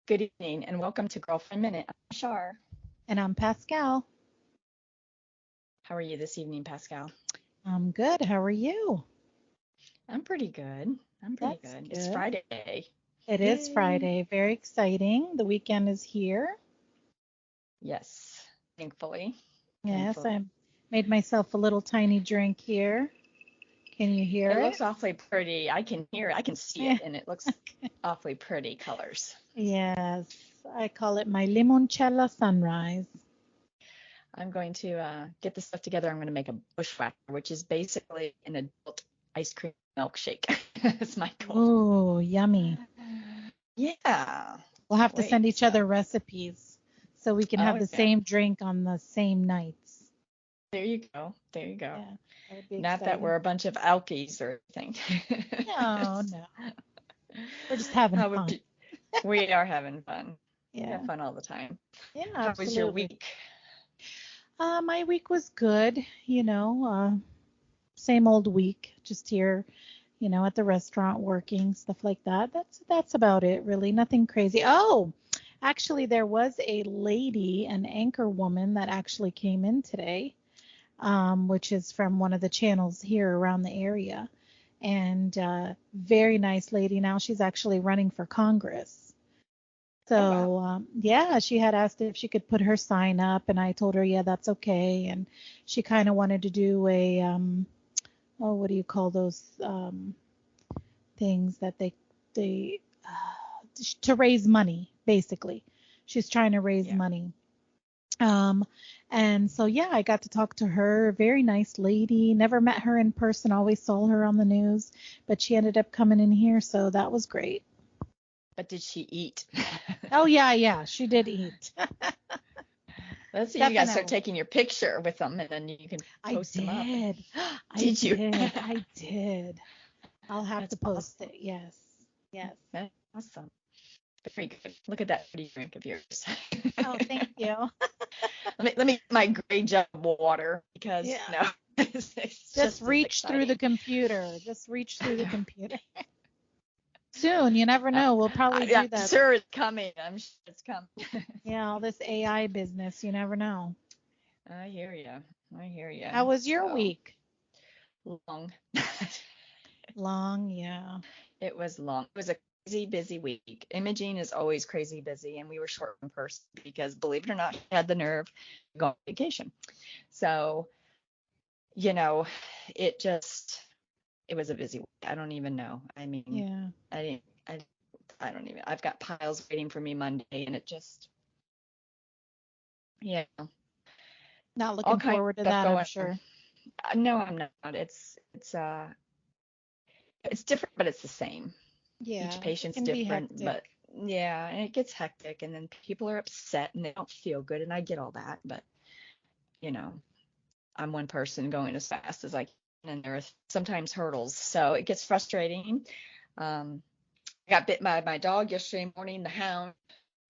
Good evening and welcome to Girlfriend Minute. I'm Shar. And I'm Pascal. How are you this evening, Pascal? I'm good. How are you? I'm pretty good. I'm pretty That's good. It's good. Friday. It is Yay. Friday. Very exciting. The weekend is here. Yes, thankfully. Yes, Thankfully. I made myself a little tiny drink here. Can you hear It it? looks awfully pretty. I can hear it. I can see Yeah. it, and it looks awfully pretty colors. Yes, I call it my limoncello sunrise. I'm going to get this stuff together. I'm going to make a bushwhacker, which is basically an adult ice cream milkshake. That's my goal. Ooh, yummy. Yeah. We'll have Can't to wait. send each So, other recipes so we can have oh the yeah. same drink on the same nights. There you go. There you go. Yeah, that would be Not that exciting. we're a bunch of alkies or anything. No, no. We're just having How would fun. you, we are having fun. We have Yeah, fun all the time. yeah, How was your absolutely. week? My week was good, same old week, just here, at the restaurant working, stuff like that. That's about it, really. Nothing crazy. Oh, actually, there was a lady, an anchor woman that actually came in today, which is from one of the channels here around the area, and very nice lady. Now she's actually running for Congress. Oh wow. So, yeah, she had asked if she could put her sign up, and I told her, yeah, that's okay. And she kind of wanted to do oh, what do you call those things that they, to raise money, basically. She's trying to raise Yeah. money. Um, and so, yeah, I got to talk to her. Very nice lady. Never met her in person, always saw her on the news, but she ended up coming in here, so that was great. But did she eat? Oh, yeah, yeah, she did eat. Let's see, you guys start Definitely. taking your picture with them and then you can I post them up. did. I Did you? did. I did. I'll have to That's post awesome. it. Yes. Yes. That's awesome. Very good. Look at that pretty drink of yours. Oh, thank you. Let me get my gray jug of water because Yeah. it's Just just as reach through the exciting. computer. Just reach through the computer. Soon, you never Uh, know. We'll probably I'm do that. sure it's coming. I'm sure it's coming. Yeah, all this AI business, you never know. I hear you. I hear you. How was your So week? long. Long, yeah. It was long. It was a crazy busy week. Imaging is always crazy busy, and we were short in person because, believe it or not, she had the nerve to go on vacation. So, you know, it just it was a busy week. I don't even know. I mean, Yeah. I didn't. I don't even. I've got piles waiting for me Monday, and it just yeah, Not all looking kinds forward to of stuff that, I'm going on. sure. No, I'm not. It's different, but it's the same. Each Yeah, it patient's can be different, hectic. but yeah, and it gets hectic, and then people are upset and they don't feel good, and I get all that, but you know, I'm one person going as fast as I can, and there are sometimes hurdles, so it gets frustrating. Um, I got bit by my dog yesterday morning, the hound,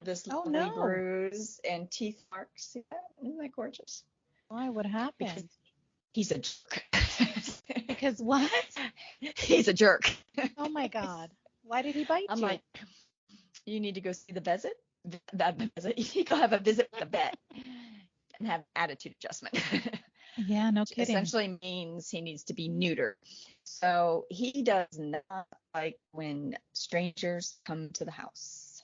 this Oh lovely no. bruise and teeth marks. See that? Isn't that gorgeous? Why? What Because happened? he's a jerk. Because what? He's a jerk. Oh my God. Why did he bite I'm you? like, you need to go see the visit. The visit. You need to go have a visit with the vet and have attitude adjustment, Yeah, no which kidding. essentially means he needs to be neutered. So he does not like when strangers come to the house.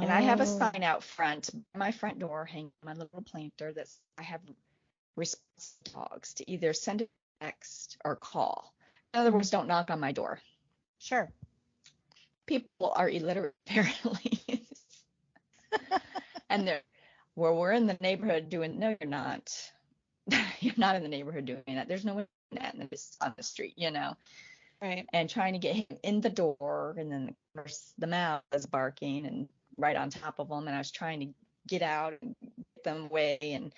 And I have a Oh. sign out front, my front door, hanging on my little planter that I have response dogs to either send a text or call. In other Mhm. words, don't knock on my door. Sure. People are illiterate apparently. And they're well, we're in the neighborhood doing no, you're not. You're not in the neighborhood doing that. There's no one that on the street. Right. And trying to get him in the door, and then of course the mouse is barking and right on top of him, and I was trying to get out and get them away, and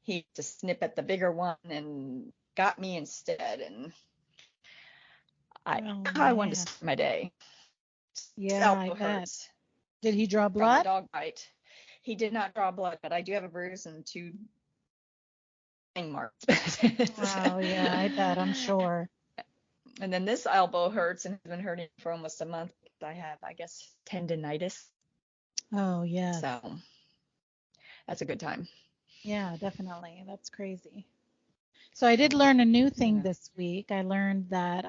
he just snip at the bigger one and got me instead, and I Oh I wanted to man. start my day. This Yeah, I elbow bet. hurts Did he draw from the blood? dog bite. He did not draw blood, but I do have a bruise and two bang marks. Oh yeah, I bet. I'm sure. And then this elbow hurts and has been hurting for almost a month. I have, I guess, tendonitis. Oh, yes. So that's a good time. Yeah, definitely. That's crazy. So I did learn a new thing Yeah, this week. I learned that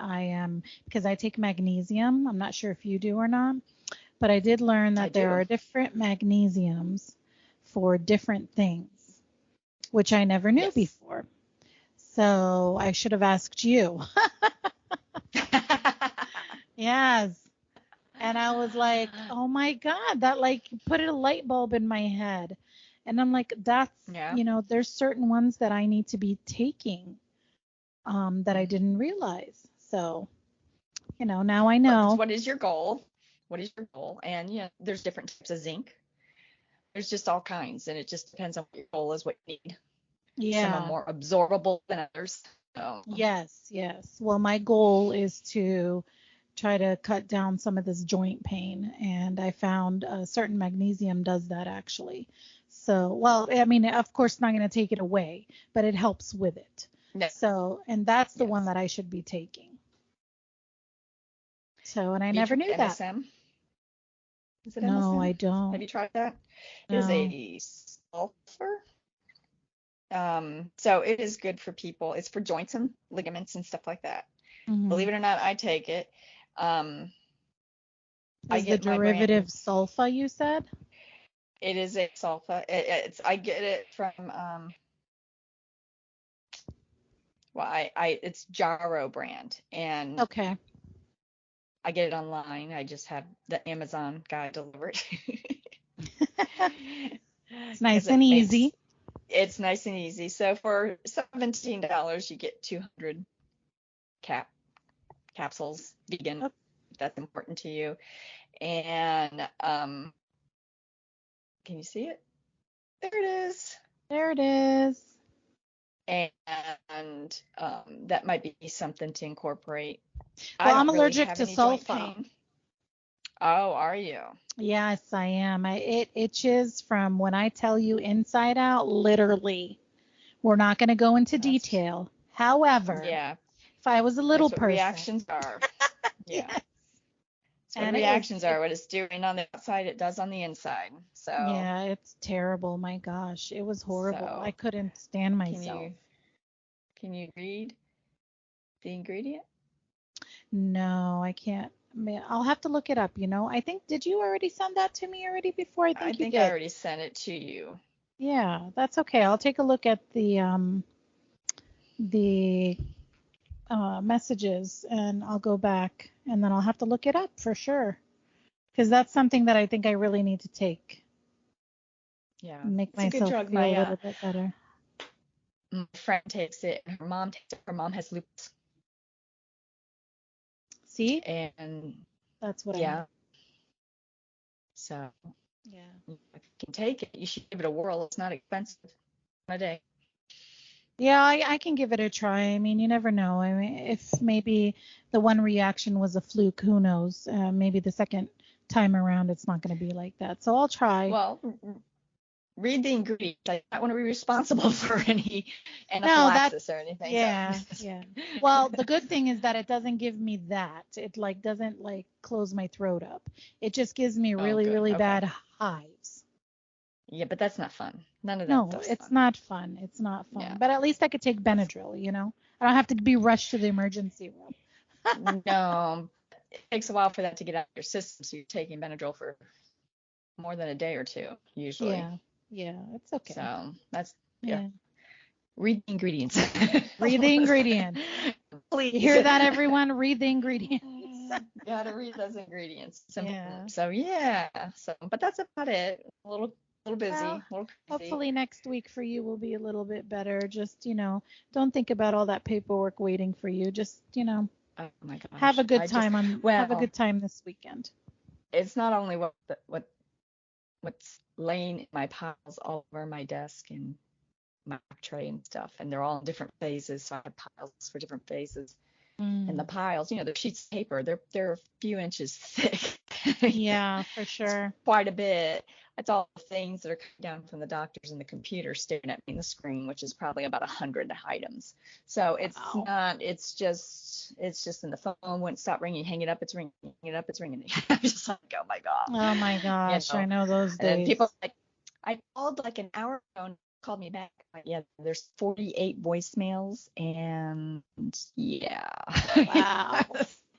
because I take magnesium. I'm not sure if you do or not, but I did learn I that there do. are different magnesiums for different things, which I never knew Yes. before. So I should have asked you. Yes. And I was like, oh my God, that like put a light bulb in my head. And I'm like, Yeah. there's certain ones that I need to be taking that I Mhm. didn't realize. So, now I Well, it's know. what is your goal? What is your goal? And yeah, there's different types of zinc. There's just all kinds, and it just depends on what your goal is, what you need. Some are Yeah. more absorbable than others. So, Yes, yes. Well, my goal is to try to cut down some of this joint pain, and I found certain magnesium does that actually. So, well, I mean, of course, not going to take it away, but it helps with it. no, So, and that's the one yes. that I should be taking. So, and I Have you never tried knew that. MSM? Is it No, I MSM? Have don't. you tried that? It is No. a sulfur. So it is good for people. It's for joints and ligaments and stuff like that. Hmm. Believe it or not, I take it. Um, I Is the get my brand. derivative sulfa, you said? It is a sulfa. I get it from well, it's Jaro brand, and Okay. I get it online. I just have the Amazon guy deliver it It's because nice and easy. it's nice and easy. So for $17, you get 200 cap capsules, vegan, Oh, if that's important to you. And can you see it? There it is. there it is. And that might be something to incorporate. I Well, I'm don't really allergic have to any joint sulfa. pain. Oh, are you? Yes, I am. It itches from when I tell you inside out, literally. We're not going to go into That's detail. However, yeah. if I was a little That's what person, reactions are. Yeah. yes, That's what and it was, reactions are. What it's doing on the outside, it does on the inside. So, yeah, it's terrible. My gosh, it was horrible. I so couldn't stand can myself. you read the ingredient? No, I can't. I'll have to look it up, I think, did you already send that to me already before? I I think you think I did. already sent it to you. Yeah, that's okay. I'll take a look at the messages and I'll go back and then I'll have to look it up for sure. Because that's something that I think I really need to take Yeah, and make it's a good myself drug. feel a little bit better. My friend takes it, and her mom takes it. Her mom has lupus, See? and That's what I need. yeah, so Yeah. you can take it. You should give it a whirl. It's not expensive on a day. Yeah, I can give it a try. I mean, you never know. I mean, if maybe the one reaction was a fluke, who knows? Maybe the second time around it's not going to be like that. So I'll try. Well, read the ingredients. I don't want to be responsible for any No, that's anaphylaxis or anything. So, yeah, yeah. Well, the good thing is that it doesn't give me that. It like doesn't like close my throat up. It just gives me oh, really, good. really Okay. bad hives. Yeah, but that's not fun. None of that No, stuff's it's fun. not fun. It's not fun. Yeah. But at least I could take Benadryl. I don't have to be rushed to the emergency room. No, it takes a while for that to get out of your system. So you're taking Benadryl for more than a day or two, usually. Yeah. Yeah, it's okay. So that's, yeah. Yeah. Read the ingredients. Read the ingredients. You Please. hear that, everyone? Read the ingredients. Gotta read those ingredients. It's Yeah. important. So yeah. So, but that's about it. A little Well, busy, a little crazy. hopefully next week for you will be a little bit better. Just, don't think about all that paperwork waiting for you. Just, Oh my have a gosh. good time have a Well, good time this weekend. it's not only what's laying in my piles all over my desk and my tray and stuff, and they're all in different phases. So I have piles for different phases. And the Mm. piles, they're sheets of paper. They're a few inches thick. Yeah, for It's sure. quite a bit. It's all the things that are coming down from the doctors and the computer staring at me in the screen, which is probably about 100 items. So it's Wow. not, it's just in the phone wouldn't stop ringing, hang it up, it's ringing, hang it up, it's ringing. I'm just like, oh my God, Oh my you gosh, I know. know those And then people days. like, I called like an hour ago and called me back. Like, yeah, there's 48 voicemails and yeah. Wow.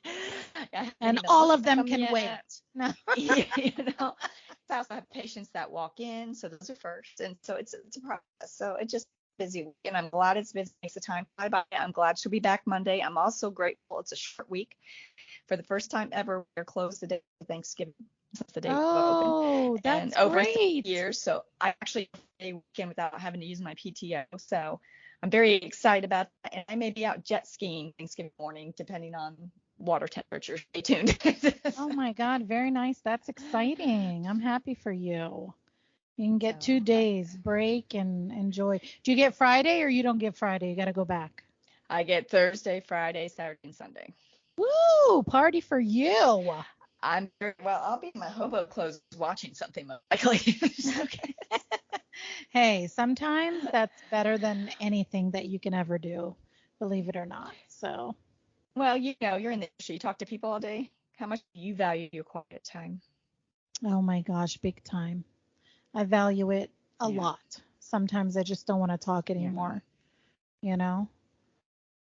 I haven't And even all looked of at them them can wait. yet. No. you know, I also have patients that walk in, so those are first, and so it's a process. So it's just busy week, and I'm glad it's busy. Makes the time fly by. I'm glad she'll be back Monday. I'm also grateful it's a short week. For the first time ever, we're closed the day of Thanksgiving. That's the day we're open, Oh, and that's over 3 great. years, so I actually a weekend without having to use my PTO. So I'm very excited about that, and I may be out jet skiing Thanksgiving morning, depending on water temperature. Stay tuned. Oh my God, very nice. That's exciting. I'm happy for you. You can get two So days break and enjoy. Do you get Friday or you don't get Friday? You got to go back. I get Thursday, Friday, Saturday, and Sunday. Woo! Party for you. I'm very well. I'll be in my hobo clothes watching something most likely. Okay. Hey, sometimes that's better than anything that you can ever do, believe it or not. So, Well, you're in the industry. You talk to people all day. How much do you value your quiet time? oh my gosh, big time. I value it a Yeah, lot. Sometimes I just don't want to talk yeah, anymore, you know?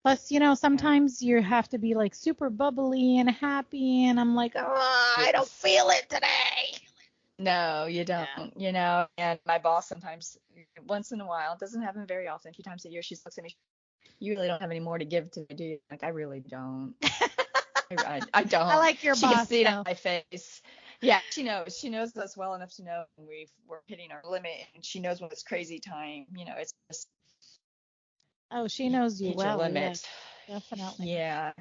Plus, yeah. sometimes you have to be like super bubbly and happy, and I'm like, oh, I don't Yes. feel it today. No, you don't. Yeah. And my boss sometimes, once in a while, it doesn't happen very often, a few times a year, she looks at me, you really don't have any more to give to me, do you? Like, I really don't. I I don't. like your She can boss see it on though. my face. Yeah, she knows. She knows us well enough to know when we're hitting our limit, and she knows when it's crazy time. It's just Oh, she knows you hit your well. Yes, limit. definitely. Yeah,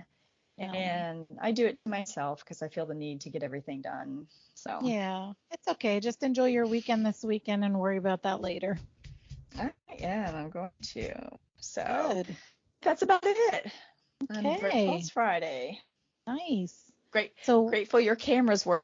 No. and I do it myself because I feel the need to get everything done. So, Yeah, it's okay. Just enjoy your weekend this weekend and worry about that later. I am. I'm going to. So Good. that's about it. I'm grateful Okay. it's Friday. Nice. Great, So, grateful your cameras work.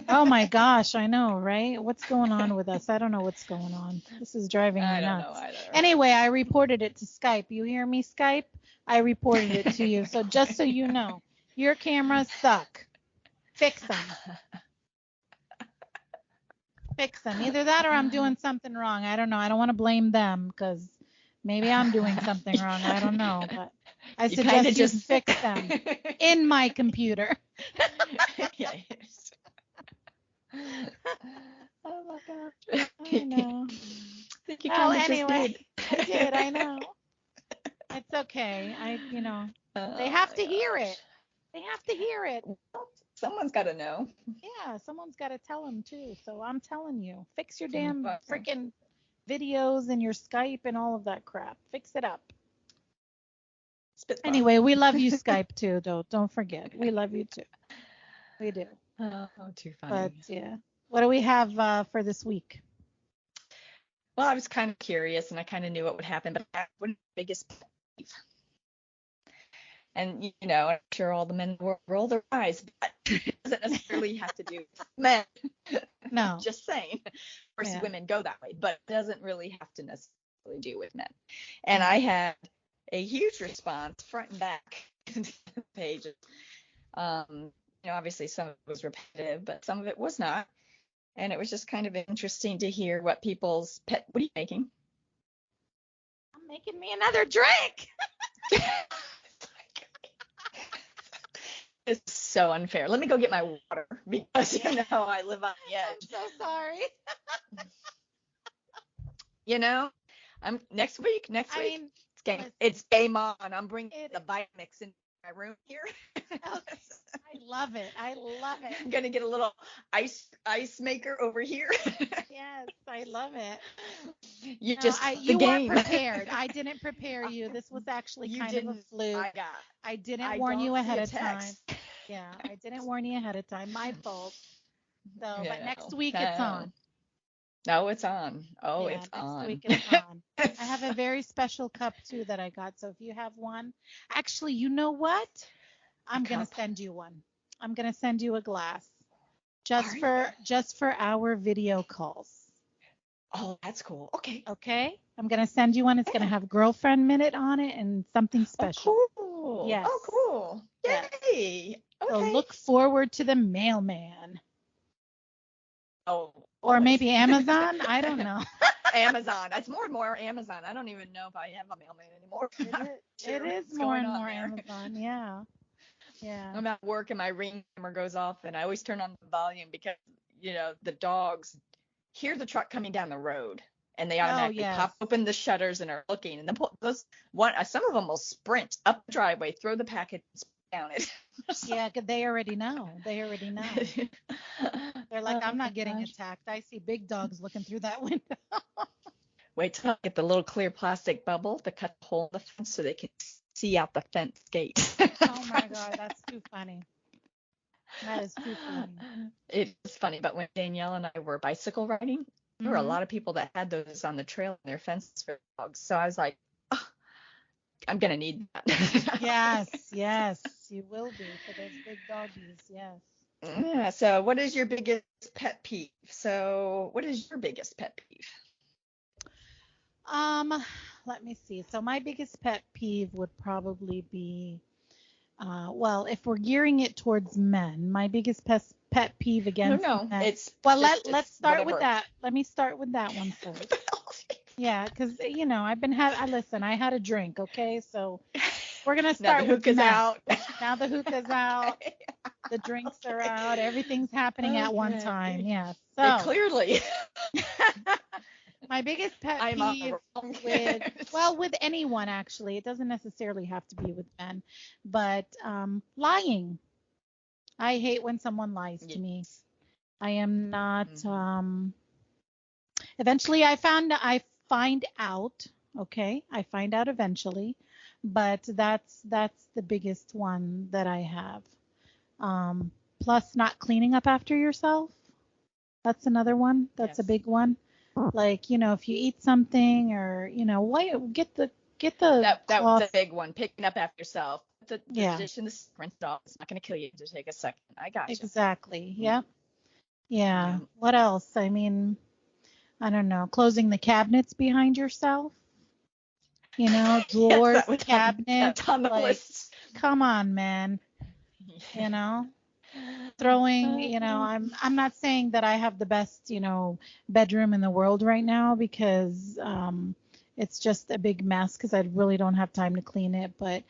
oh my gosh, I know, right? What's going on with us? I don't know what's going on. This is driving me I don't know nuts. either. Anyway, I reported it to Skype. You hear me, Skype? I reported it to you. So just so you know, your cameras suck. Fix them. Fix them. Either that or I'm doing something wrong. I don't know. I don't want to blame them because maybe I'm doing something wrong. I don't know. But I You kind of suggest you just fix them in my computer. yeah. Oh my gosh. I I know. think you Well, kind of just anyway, did. I did. I know. It's okay. They Oh have my to hear gosh. it. They have to hear it. Well, someone's got to know. Yeah, someone's got to tell them too. So I'm telling you, fix your damn Well, freaking videos and your Skype and all of that crap. Fix it up. spitball. Anyway, we love you, Skype too, though. Don't forget, we love you too. We do. Oh, too But funny. yeah, what do we have for this week? Well, I was kind of curious and I kind of knew what would happen, but what is the biggest pet peeve? And I'm sure all the men in the world roll their eyes, but it doesn't necessarily have to do with men. No. Just saying. Of course, Yeah. women go that way, but it doesn't really have to necessarily do with men. And I No. had a huge response front and back to the pages. Obviously some of it was repetitive, but some of it was not. And it was just kind of interesting to hear what people's pet. What are you making? I'm making me another drink. It's so unfair. Let me go get my water because Yeah. I live on the I'm edge. so sorry. You know, I'm next week. Next I week, mean, it's game. listen, It's game on. I'm bringing it. the Vitamix in my room here. Okay. I love it. I love it. I'm gonna get a little ice maker over here. Yes, I love it. You No, just the you weren't game. prepared. I didn't prepare you. This was actually You kind of a didn't. fluke. I got. I didn't I warn don't you see ahead a of time. text. Yeah, I didn't warn you ahead of time. My fault. So, but next No, week it's no, on. no, it's on. Oh, Yeah, it's next week on. it's on. I have a very special cup too that I got. So if you have one, actually, you know what? A I'm gonna cup. send you one. I'm gonna send you a glass. just Are you? for our video calls. Oh, that's cool. Okay. Okay? I'm going to send you one. It's going to Yeah. have girlfriend minute on it and something Oh, special. cool. Yes. Oh, cool. Yes. Yay. So Okay. look forward to the mailman. Oh, Or always. maybe Amazon. I don't know. Amazon. That's more and more Amazon. I don't even know if I have a mailman anymore. It I'm not is. It sure is what's more going and on more there. Amazon. Yeah. Yeah. I'm at work and my ring camera goes off, and I always turn on the volume because, the dogs hear the truck coming down the road, and they Oh, automatically yes. pop open the shutters and are looking. And some of them will sprint up the driveway, throw the package down it. Yeah, 'cause they already know. They already know. They're like, I'm Oh not getting gosh. attacked. I see big dogs looking through that window. Wait till I get the little clear plastic bubble to cut the hole in the fence so they can see out the fence gate. Oh my God, that's too funny. That is too funny. It's funny, but when Danielle and I were bicycle riding, there were a Hmm. lot of people that had those on the trail in their fences for dogs. So I was like, oh, I'm gonna need that. Yes, yes, you will be for those big doggies. Yes. Yeah. So what is your biggest pet peeve? So what is your biggest pet peeve? Um, Let me see. So my biggest pet peeve would probably be, well, if we're gearing it towards men, my biggest pet peeve No, against no, men. it's Well, just let's it's start with whatever. that. Let me start with that one first. Yeah, because I've been I listen, I had a drink, okay? So we're gonna Now the start with hookah's men. out. Now the hookah's out, Okay. the drinks are out, Okay. everything's happening at one time. Okay. Yeah. It So clearly. my biggest pet I'm on peeve the wrong. with, well, with anyone actually, it doesn't necessarily have to be with men, but lying. I hate when someone lies to me. Yes. I am not. Hmm. Eventually, I find out. Okay, I find out eventually, but that's the biggest one that I have. Um, Plus, not cleaning up after yourself. That's another one. That's a Yes. big one. Like, if you eat something or, why get the That was cloth. a big one. Picking up after yourself. The Yeah, dish in the rinse it off. It's not going to kill you to take a second. I gotcha. exactly. Yeah. Yeah. Yeah. Yeah. What else? I mean, I don't know. Closing the cabinets behind yourself, Yes, drawers, that's cabinets, on the like, list. come on, man. You know, Throwing, I'm not saying that I have the best, bedroom in the world right now because it's just a big mess because I really don't have time to clean it, but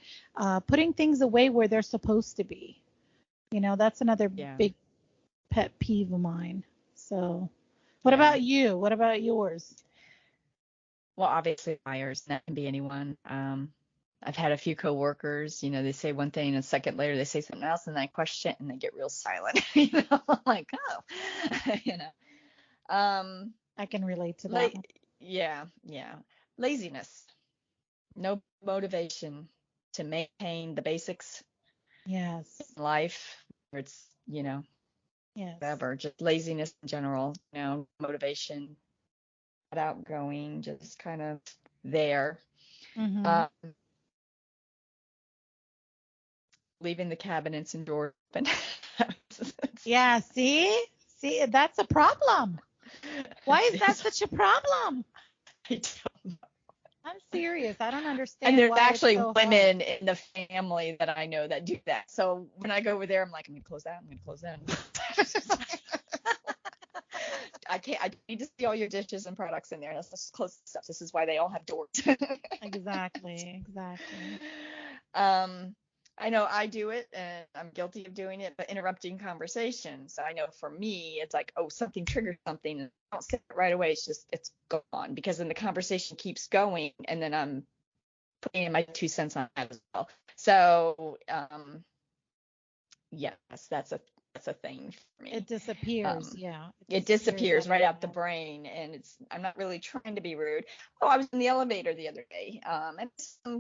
putting things away where they're supposed to be, that's another Yeah. big pet peeve of mine. So, what Yeah. about you? What about yours? Well, obviously liars. That can be anyone. I've had a few coworkers, they say one thing and a second later they say something else and I question it and they get real silent. I'm like, oh, you know. Um, I can relate to that one. like, yeah, yeah. Laziness, no motivation to maintain the basics Yes. in life. Where it's, Yes. whatever, just laziness in general, motivation, not outgoing, just kind of there. Mhm. Um, leaving the cabinets and drawers open. Yeah, see? See, that's a problem. Why is that such a problem? I'm serious. I don't And understand there's why it's actually so hard. women in the family that I know that do that. So when I go over there, I'm like, I'm gonna close that. I'm gonna close that. I can't. I need to see all your dishes and products in there. Let's just close stuff. This is why they all have doors. Exactly, exactly. um, I know I do it, and I'm guilty of doing it, but interrupting conversations. I know for me, it's like, oh, something triggered something, and I don't say it right away. It's gone because then the conversation keeps going, and then I'm putting in my 2 cents on that as well. So, yes, that's a thing for It me. disappears. Um, Yeah, it it disappears disappears out of right your out the head. brain, and I'm not really trying to be rude. Oh, I was in the elevator the other day, and I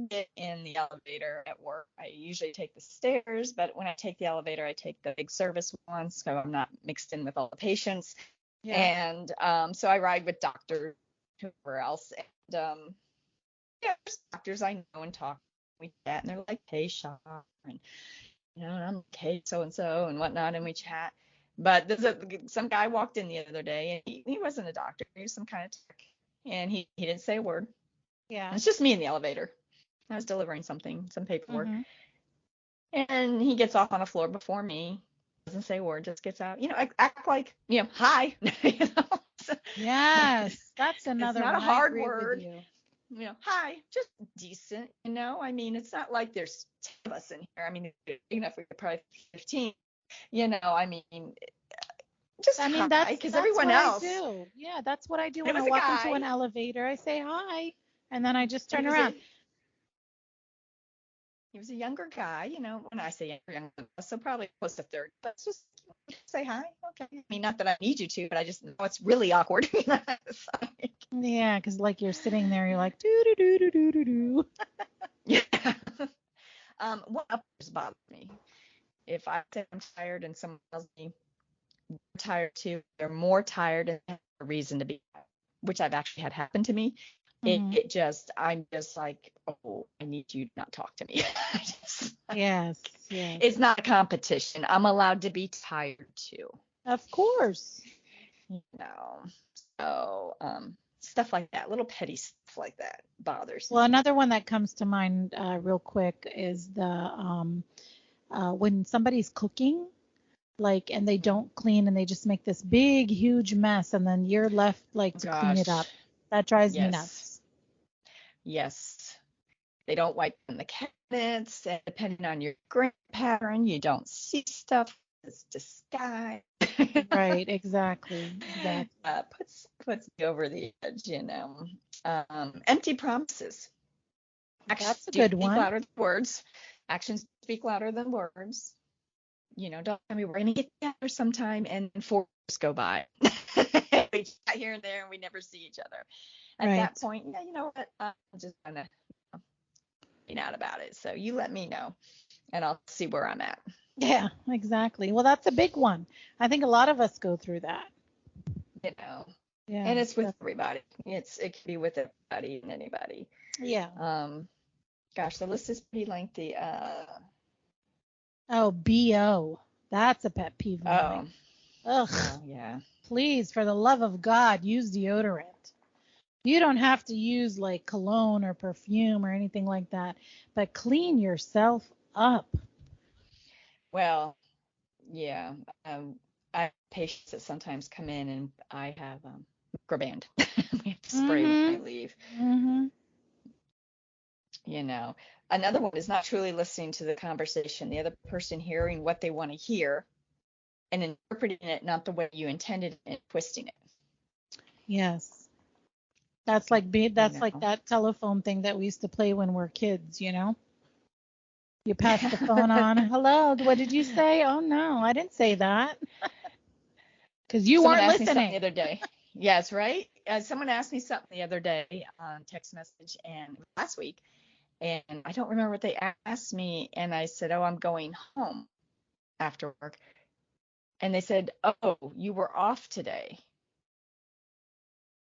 get in the elevator at work. I usually take the stairs, but when I take the elevator, I take the big service ones, so I'm not mixed in with all the patients. Yeah. And so I ride with doctors, whoever else, and yeah, there's doctors I know and talk. We chat, and they're like, "Hey, Sean," and I'm like, "Hey, so and so," and whatnot, and we chat. But some guy walked in the other day, and he wasn't a doctor. He was some kind of tech, and he didn't say a word. And Yeah. it's just me in the elevator. I was delivering some paperwork, Mhm. and he gets off on a floor before me. Doesn't say a word, just gets out. Act like, hi. So Yes, that's it's another not a one. I hard agree with word. you. Hi, just decent. I mean, it's not like there's 10 of us in here. I mean, big enough we could probably 15. I mean, just I mean, hi, that's because that's everyone what I else. do. Yeah, that's what I do It when I was a walk into guy, an elevator. I say hi, and then I just and turn around. he was a younger guy. When I say younger, so probably close to 30. But it's just say hi, okay. I mean, not that I need you to, but I just know it's really awkward. It's like, Yeah, because like you're sitting there, you're like doo doo doo doo doo doo doo. yeah. What others bother me? If I say I'm tired and someone tells me they're tired too, they're more tired and have a reason to be, which I've actually had happen to me. Mhm. I'm just like, oh, I need you to not talk to me. Yes, yes. It's not a competition. I'm allowed to be tired too. Of course. You know, stuff like that, little petty stuff like that bothers Well, me. another one that comes to mind real quick is the when somebody's cooking, like, and they don't clean and they just make this big, huge mess, and then you're left like Oh to clean it up. gosh, That drives me yes, nuts. yes. They don't wipe in the cabinets, and depending on your grain pattern, you don't see stuff. It's disguised. Right, exactly, exactly. Puts me over the edge. Empty promises. Actions That's a do good speak one. louder than words. Actions speak louder than words. Don't tell me we're gonna get together sometime and 4 years go by. We chat here and there and we never see each other. At that Right. point, yeah, you know what? I'm just gonna be out about it. So you let me know and I'll see where I'm at. Yeah, exactly. Well, that's a big one. I think a lot of us go through that. You know. Yeah. And it's with everybody. It can be with everybody and anybody. Yeah. Um, gosh, the list is pretty lengthy. Oh, BO. That's a pet peeve of Oh, mine. Ugh. well, yeah. Please, for the love of God, use deodorant. You don't have to use like cologne or perfume or anything like that, but clean yourself up. Well, yeah. I have patients that sometimes come in and I have microband. We have to spray when I Mhm. leave. Mhm. You know, Another one is not truly listening to the conversation, the other person hearing what they want to hear and interpreting it not the way you intended and twisting it. Yes. You That's like know. that telephone thing that we used to play when we're kids. You pass the phone on. Hello, what did you say? Oh no, I didn't say that. Because you Someone weren't asked me something listening. the other day. Yes, right? Someone asked me something the other day on text message and last week, and I don't remember what they asked me. And I said, "Oh, I'm going home after work." And they said, "Oh, you were off today."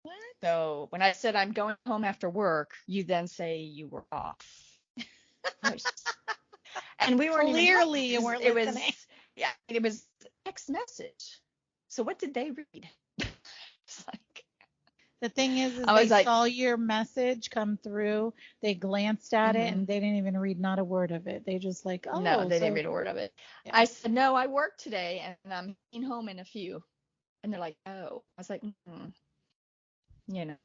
What? So when I said I'm going home after work, you then say you were off. I was just, and we weren't even talking Clearly you because weren't it listening. was, yeah, it was text message. So what did they read? It's like, The thing is I they was like, saw your message come through, they glanced at it, mm-hmm. and they didn't even read not a word of it. They just like, No, oh, they didn't so read a word of it. yeah. I said, no, I work today and I'm heading home in a few. And they're like, oh. I was like, you know.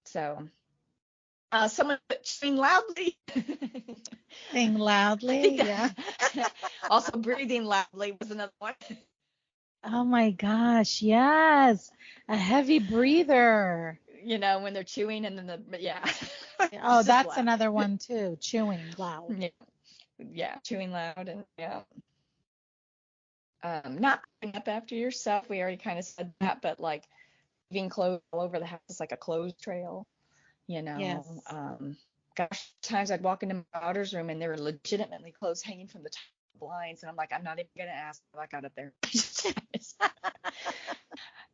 So, someone chewing loudly. Sing I loudly, think yeah. also breathing loudly was another one. Oh my gosh, yes. A heavy breather. When they're chewing and then yeah, Oh, it's just that's loud. another one too. Chewing loud. Yeah, yeah, chewing loud and yeah. Not cleaning up after yourself. We already kind of said that, but like leaving clothes all over the house is like a clothes trail. you know. Yes. Um, Gosh, times I'd walk into my daughter's room and there were legitimately clothes hanging from the top of the blinds, and I'm like, I'm not even gonna ask how I got up there.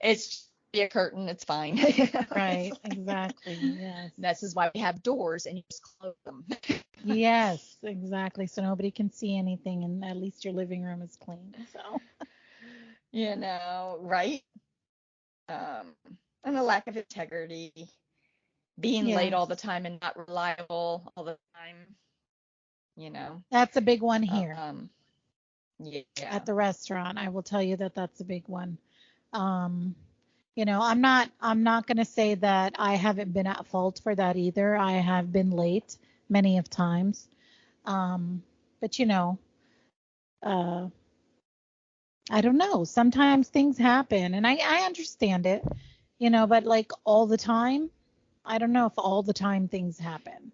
It's just be a curtain. It's fine. It's Right, like, exactly. Yes. this is why we have doors and you just close them. Yes, exactly. So nobody can see anything, and at least your living room is clean. So, right? Um, and the lack of integrity, being late all the Yes. time and not reliable all the time, you know. That's a big one here Um, at yeah. the restaurant. I will tell you that that's a big one. Um, I'm not going to say that I haven't been at fault for that either. I have been late many of times. Um, but uh, I don't know. Sometimes things happen and I understand it, but like all the time, I don't know if all the time things happen.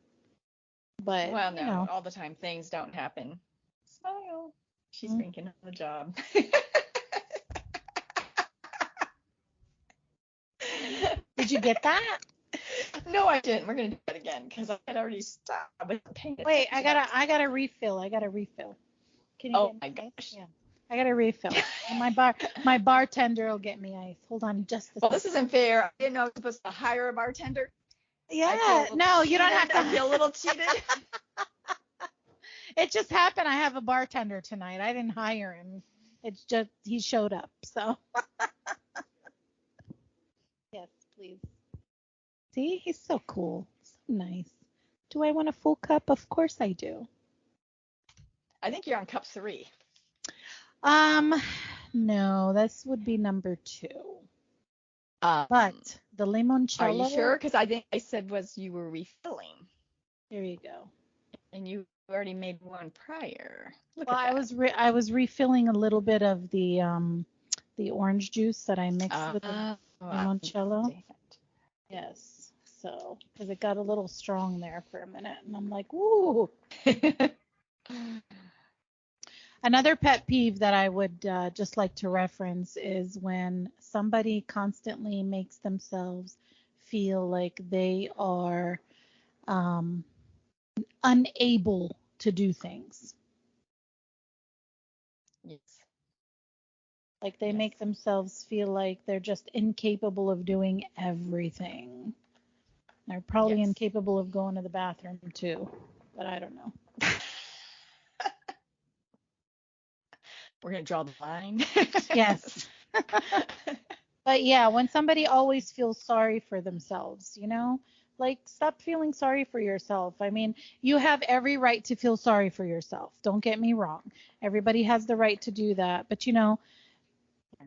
But, Well, no, all the time things don't happen. Smile. She's mm, thinking of the job. did you get that? No, I didn't. We're gonna do it again because I had already stopped. I wasn't paying Wait, attention. I was I gotta refill. I gotta refill. Can you Oh get me my ice? gosh. Yeah. I gotta refill. And my bartender will get me ice. Hold on just a Well, this second. isn't fair. I didn't know I was supposed to hire a bartender. I feel a Yeah, little no, you don't have cheated. I to. feel a little cheated. It just happened. I have a bartender tonight. I didn't hire him. It's just he showed up. So yes, please. See, he's so cool. So nice. Do I want a full cup? Of course I do. I think you're on cup 3. Um, no, this would be number 2. Um, But the are you sure? limoncello, Because I think I said was you were refilling, here you go. and you already made one prior. Look Well, at that. I was refilling a little bit of the orange juice that I mixed with the Oh, I limoncello. understand. Yes. So, because it got a little strong there for a minute, and I'm like, ooh. Another pet peeve that I would just like to reference is when somebody constantly makes themselves feel like they are um, unable to do things. Yes. Like they Yes. make themselves feel like they're just incapable of doing everything. They're probably Yes. incapable of going to the bathroom too, but I don't know. We're gonna draw the line. Yes. But yeah, when somebody always feels sorry for themselves, like stop feeling sorry for yourself. I mean, you have every right to feel sorry for yourself. Don't get me wrong. Everybody has the right to do that. But,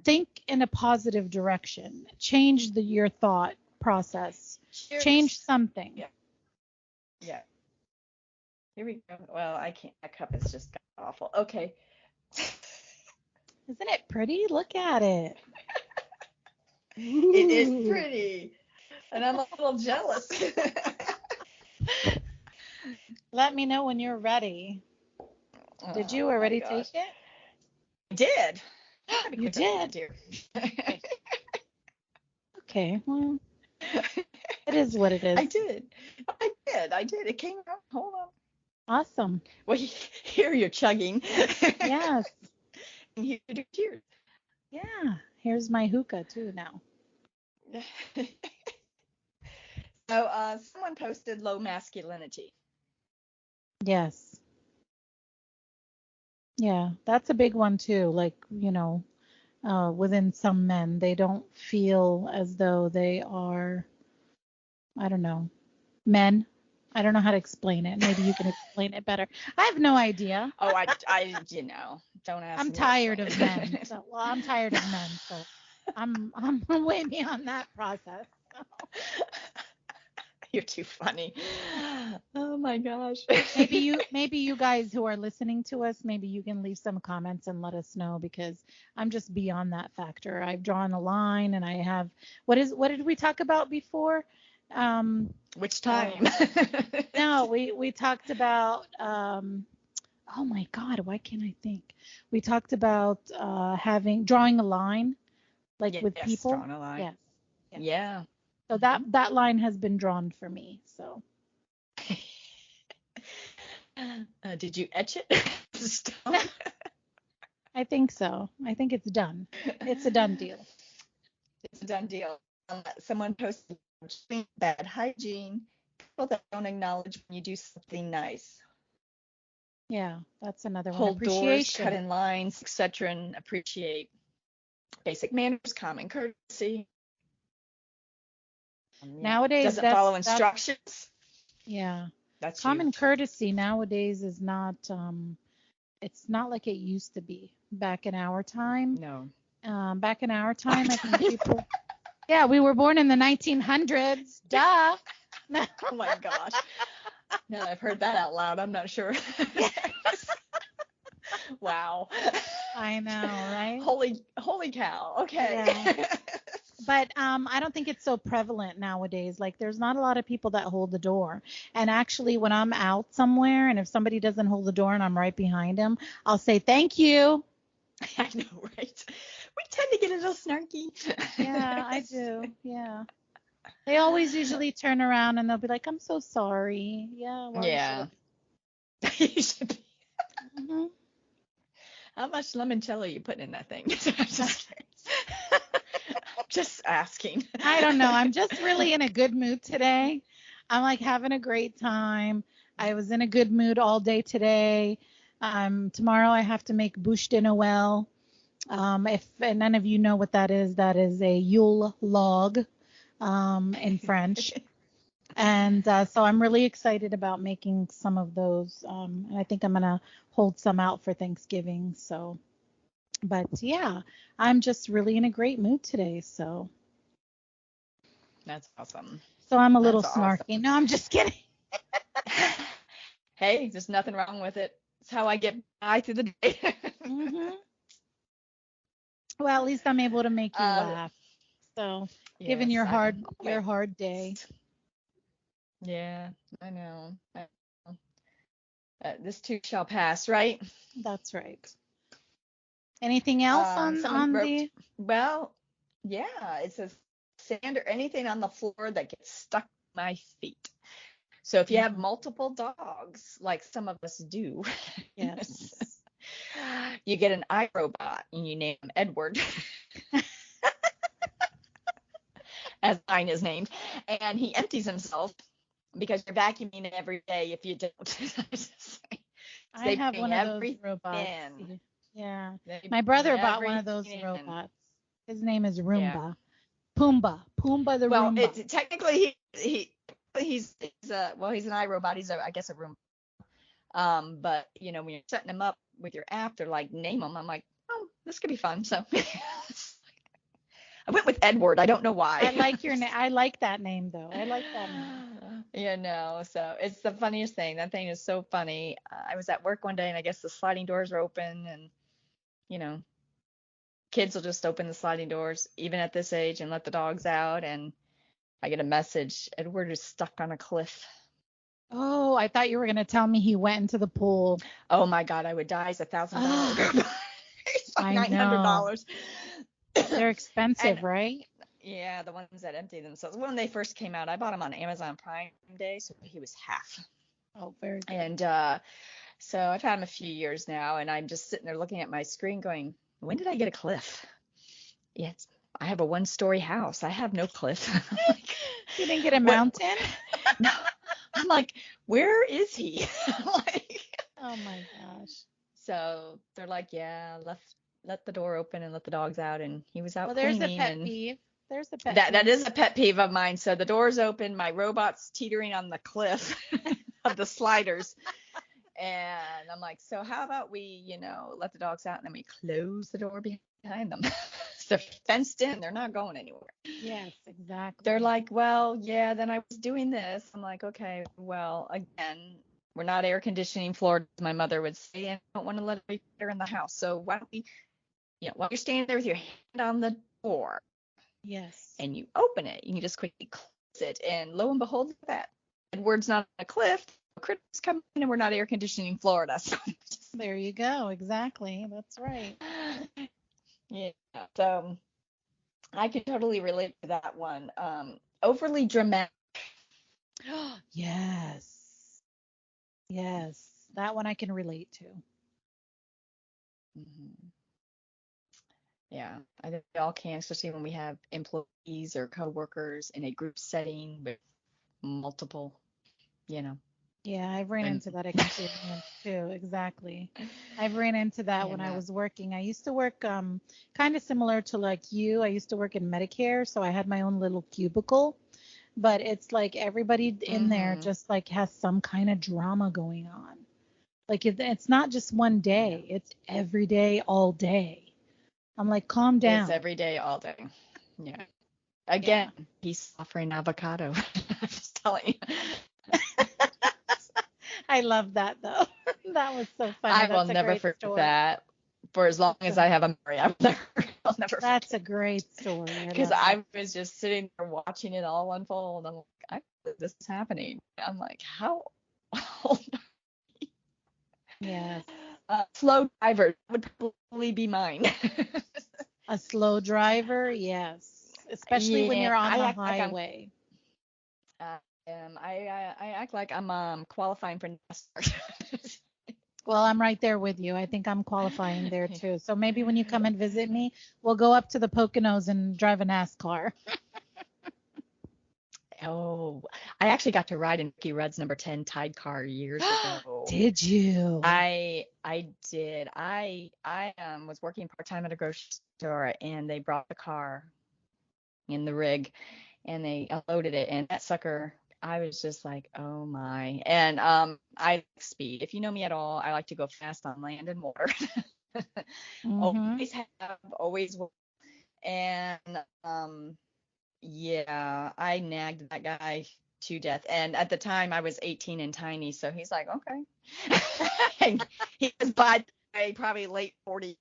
think in a positive direction. Change your thought process. Change Cheers. something. Yeah. Yeah. Here we go. Well, I can't. That cup is just awful. Okay. Isn't it pretty? Look at it. It is Ooh. pretty, and I'm a little jealous. Let me know when you're ready. Did Oh you my already take gosh. it? I did. You gotta be You quicker than that, did. dear. Okay. Okay. Well, it is what it I is. did. I did. I did. It came out. Hold on. Awesome. Well, here you're chugging. Yes. And here you do cheers. Yeah. Here's my hookah too now. So, someone posted low masculinity. Yes. Yeah. That's a big one too. Like, within some men, they don't feel as though they are, I don't know, men. I don't know how to explain it. Maybe you can explain it better. I have no idea. Oh, don't ask I'm me to tired explain of men. it. So, well, I'm tired of men. So, I'm way beyond that process. You're too funny. Oh my gosh. Maybe you guys who are listening to us, maybe you can leave some comments and let us know because I'm just beyond that factor. I've drawn a line and I have what did we talk about before? Which Uh, time? no, we talked about oh my God, why can't I think? We talked about having drawing a line like with Yes, people. drawing a line. Yes. Yes. Yeah. So that line has been drawn for me. So Did you etch it? no, Stone? I think so. I think it's done. It's a done deal. It's a done deal. Someone posted bad hygiene. People that don't acknowledge when you do something nice. Yeah, that's another one. Hold doors, cut Appreciation. in lines, etc., and appreciate. Basic manners, common courtesy. Yeah. Nowadays, Doesn't follow that's instructions. yeah. That's Common huge. courtesy nowadays is not it's not like it used to be back in our time. No. Back in our time, I think people, yeah, we were born in the 1900s. Duh. Oh my gosh. Now that I've heard that out loud, I'm not sure. Wow. I know, right? Holy cow. Okay. Yeah. But I don't think it's so prevalent nowadays. Like, there's not a lot of people that hold the door. And actually, when I'm out somewhere and if somebody doesn't hold the door and I'm right behind them, I'll say, thank you. I know, right? We tend to get a little snarky. Yeah, I do. Yeah. They always usually turn around and they'll be like, I'm so sorry. Yeah, well, you should Yeah. have. You should be. Hmm. How much limoncello are you putting in that thing? I'm just curious. I'm just asking. I don't know. I'm just really in a good mood today. I'm like having a great time. I was in a good mood all day today. Tomorrow I have to make bouche de Noël. If and none of you know what that is a Yule log in French. And so I'm really excited about making some of those. And I think I'm going to hold some out for Thanksgiving. So, but yeah, I'm just really in a great mood today. That's awesome. So I'm a little That's snarky. awesome. No, I'm just kidding. Hey, there's nothing wrong with it. It's how I get by through the day. Hmm. Well, at least I'm able to make you uh, laugh. So, given yes, I can your always. hard day. Yeah, I know. Know. This too shall pass, right? That's right. Anything else Someone on wrote, the well, yeah, it says sand or anything on the floor that gets stuck in my feet. So if you have Mhm. multiple dogs, like some of us do, Yes. you get an iRobot and you name him Edward, as mine is named, and he empties himself because you're vacuuming every day if you don't. So I they have bring one of those everything robots. in. Yeah. They My bring brother bought one of those everything in. robots. His name is Yeah. Roomba. Pumbaa. Pumbaa the Well, Roomba. it's technically he's an iRobot. He's I guess a room. But when you're setting them up with your app, they're like name them. I'm like, oh, this could be fun. So I went with Edward. I don't know I why. like your name. I like that name though. I like that name. So it's the funniest thing. That thing is so funny. I was at work one day and I guess the sliding doors were open and you know, kids will just open the sliding doors even at this age and let the dogs out and I get a message, Edward is stuck on a cliff. Oh, I thought you were gonna tell me he went into the pool. Oh my God, I would die. It's $1,000. Ah, It's like I know. $900. They're expensive, And right? yeah, the ones that empty themselves. When they first came out, I bought them on Amazon Prime Day, so he was half. Oh, very good. And so I've had them a few years now, and I'm just sitting there looking at my screen going, when did I get a cliff? Yes, I have a one-story house. I have no cliff. I'm like, You didn't get a what? mountain? No. I'm like, where is he? Like, Oh my gosh. so they're like, yeah, let the door open and let the dogs out, and he was out Well, there's a cleaning, pet and peeve. There's a pet that peeve. is a pet peeve of mine. So the door's open, my robot's teetering on the cliff of the sliders, and I'm like, so how about we, let the dogs out and then we close the door behind them. So they're fenced in, they're not going anywhere. Yes, They're exactly. like, well, yeah, then I was doing this. I'm like, okay, well, again, we're not air conditioning Florida, as my mother would say, and I don't want to let it be better in the house. So why don't we, while you're standing there with your hand on the door Yes. and you open it, you can just quickly close it, and lo and behold, look at that. Edward's not on a cliff. Critters come in, and we're not air conditioning Florida. So There you go. Exactly. That's right. yeah, so I can totally relate to that one. Overly dramatic. Yes. Yes. That one I can relate to. Mhm. Yeah, I think we all can, especially when we have employees or coworkers in a group setting with multiple, you know. Yeah, I've ran And into that experience too. Exactly. I've ran into that when I and was working. I used to work kind of similar to like you. I used to work in Medicare, so I had my own little cubicle, but it's like everybody in there mm-hmm. just like has some kind of drama going on. Like it's not just one Yeah. day, it's every day, all day. I'm like, calm It's down. every day, all day. Yeah. Yeah. Again, he's offering avocado. I'm just telling you. I love that though. That was so funny. I will That's a never great forget story. that for as long That's as a I have a memory. I'll never that's forget a great story. I because love it. I was just sitting there watching it all unfold. I'm like, this is happening. I'm like, how old? Yes. Slow driver would probably be mine. A slow driver, yes. Especially when Yeah, you're on I the act like I'm. highway. Uh, I act like I'm qualifying for NASCAR. Well, I'm right there with you. I think I'm qualifying there too. So maybe when you come and visit me, we'll go up to the Poconos and drive a NASCAR. Oh, I actually got to ride in Ricky Rudd's number 10 Tide car years ago. Did you? I did. I was working part-time at a grocery store and they brought the car in the rig and they unloaded it and that sucker I was just like, "Oh my." And I like speed. If you know me at all, I like to go fast on land and water. Mm-hmm. Always have, always will. And yeah, I nagged that guy to death. And at the time, I was 18 and tiny, so he's like, okay. And he was by the way, probably late 40s.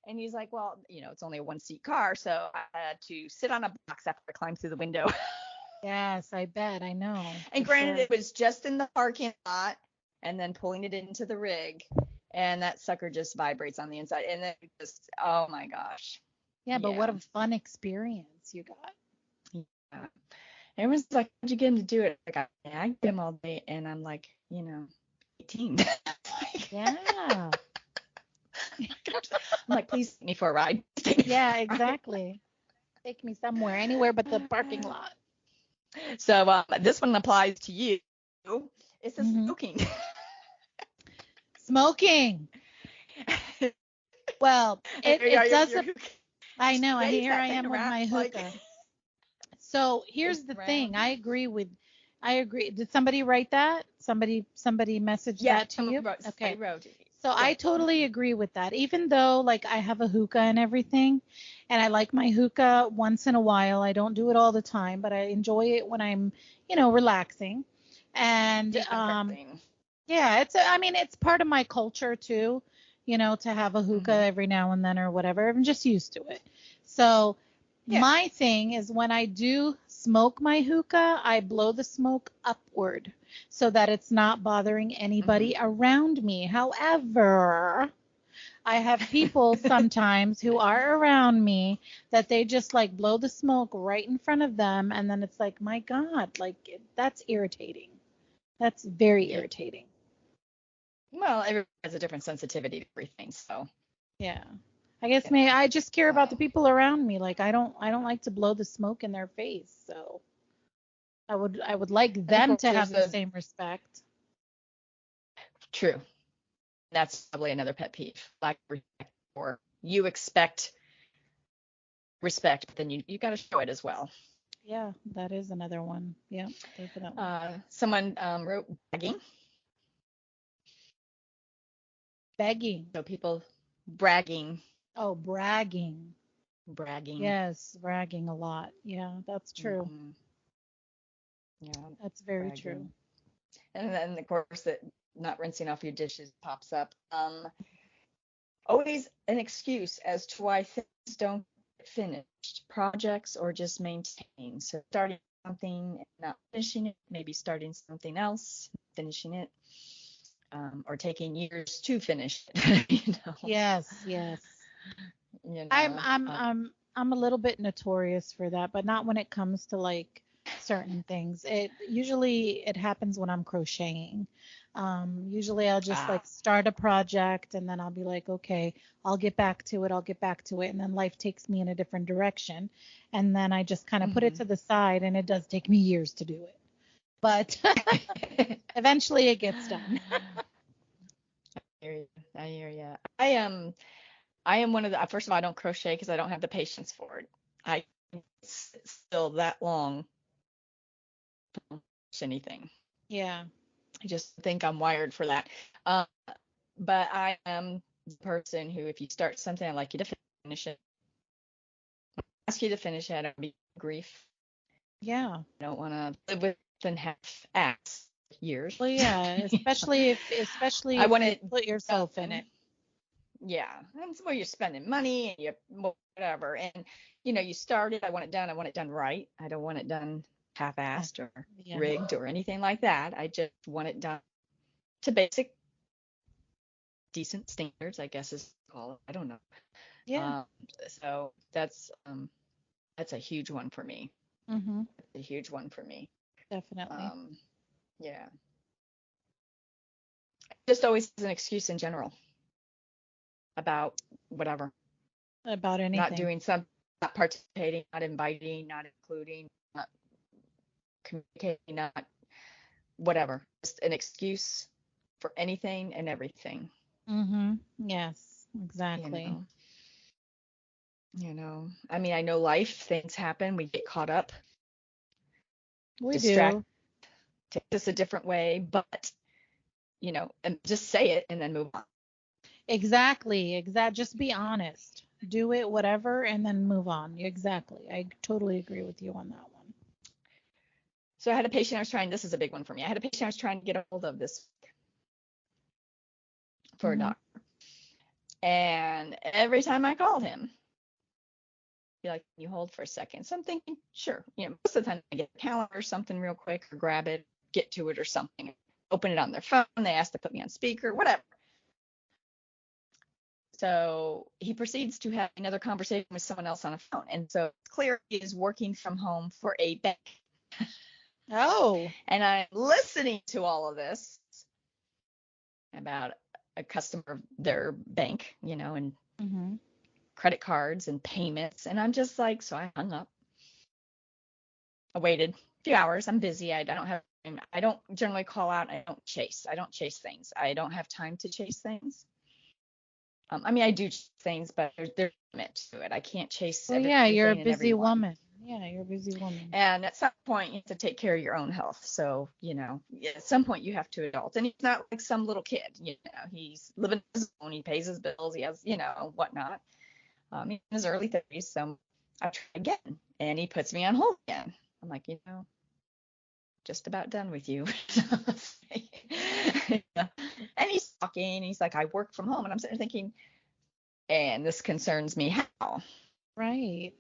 And he's like, well, it's only a one-seat car, so I had to sit on a box after I climbed through the window. Yes, I bet. I know And for granted, sure. it was just in the parking lot, and then pulling it into the rig, and that sucker just vibrates on the inside, and then just, oh my gosh, Yeah, but what yeah. a fun experience you got. Yeah. Everyone's like, how'd you get him to do it? Like, I nagged him all day, and I'm like, 18. Yeah. I'm like, please take me for a ride. Take me for Yeah, a ride. exactly. Take me somewhere, anywhere but the parking lot. So this one applies to you. It's the Hmm. smoking. Smoking. Well, it does. You're I know. raise Here that I thing am with around my like hookah. So raise here's the it thing. around. I agree. Did somebody write that? Somebody messaged Yeah, that to you? somebody Okay. wrote. So I Yes. totally agree with that. Even though like I have a hookah and everything, and I like my hookah once in a while. I don't do it all the time, but I enjoy it when I'm, relaxing. And Decompressing. yeah, I mean, it's part of my culture too, to have a hookah Hmm. every now and then or whatever. I'm just used to it. So Yeah. my thing is when I do smoke my hookah, I blow the smoke upward so that it's not bothering Hmm. anybody around me. However, I have people sometimes who are around me that they just like blow the smoke right in front of them. And then it's like, my God, like that's irritating. That's very Yeah. irritating. Well, everybody has a different sensitivity to everything, so Yeah. I guess you maybe know. I just care about the Um, people around me. Like I don't like to blow the smoke in their face. So I would like and of them course, to there's have the the same respect. true. That's probably another pet peeve. Like respect, or you expect respect, but then you got to show it as well. Yeah, that is another one. Yeah, definitely. Someone wrote bragging, Begging. so people bragging, Oh, bragging. bragging. Yes, bragging a lot. Yeah, that's true. Hmm. Yeah, That's very true. bragging. And then of course that not rinsing off your dishes pops up. Always an excuse as to why things don't get finished, projects or just maintain. So starting something and not finishing it, maybe starting something else, finishing it, or taking years to finish it. Yes, yes. You I'm know. I'm I'm I'm a little bit notorious for that, but not when it comes to like certain things. It happens when I'm crocheting. Usually I'll just Ah. like start a project and then I'll be like, okay, I'll get back to it, I'll get back to it, and then life takes me in a different direction, and then I just kind of put it Hmm. to the side, and it does take me years to do it. but eventually it gets done. I hear you. I am one of the, first of all, I don't crochet because I don't have the patience for it. I still that long anything. Yeah. I just think I'm wired for that. Uh, but I am the person who, if you start something, I like you to finish it. Ask you to finish it. I don't be grief. Yeah. I don't want to live with and half ass years. Well, yeah, especially I if want you it put yourself in done. it. Yeah, and it's where you're spending money and you whatever. And you start it. I want it done. I want it done right. I don't want it done Yeah. half-assed or Yeah. rigged or anything like that. I just want it done to basic, decent standards, I guess is call it. I don't know. Yeah. Um, so that's a huge one for me. Mhm. A huge one for me. Definitely. Um, yeah, just always an excuse in general about whatever, About not anything. doing some, not participating, not inviting, not including, not communicating, not whatever. Just an excuse for anything and everything. Mhm. Yes, You exactly. know, I mean, I know life things happen. We get caught up, We distract, do. take this a different way, but and just say it and then move on. Exactly. Just be honest. Do it whatever and then move on. Exactly. I totally agree with you on that one. So I had a patient I was trying, this is a big one for me. I had a patient I was trying to get a hold of this for a Mhm. doc. And every time I called him, be like, "Can you hold for a second?" So I'm thinking, sure. Most of the time I get a calendar or something real quick or grab it, get to it or something. Open it on their phone. They ask to put me on speaker, whatever. So he proceeds to have another conversation with someone else on a phone. And so it's clear he is working from home for a bank. Oh. And I'm listening to all of this about a customer of their bank, and Mhm. credit cards and payments. And I'm just like, so I hung up. I waited a few hours. I'm busy. I don't have, I don't generally call out. I don't chase. I don't chase things. I don't have time to chase things. I mean, I do chase things, but there's a limit to it. I can't chase Well, yeah, you're a everything and busy everyone. woman. Yeah, you're a busy woman. And at some point, you have to take care of your own health. So, at some point, you have to adult. And he's not like some little kid. He's living his own. He pays his bills. He has, whatnot. In his early 30s. So I try again, and he puts me on hold again. I'm like, just about done with you. And he's talking. He's like, I work from home. And I'm sitting there thinking, and this concerns me. How? Right.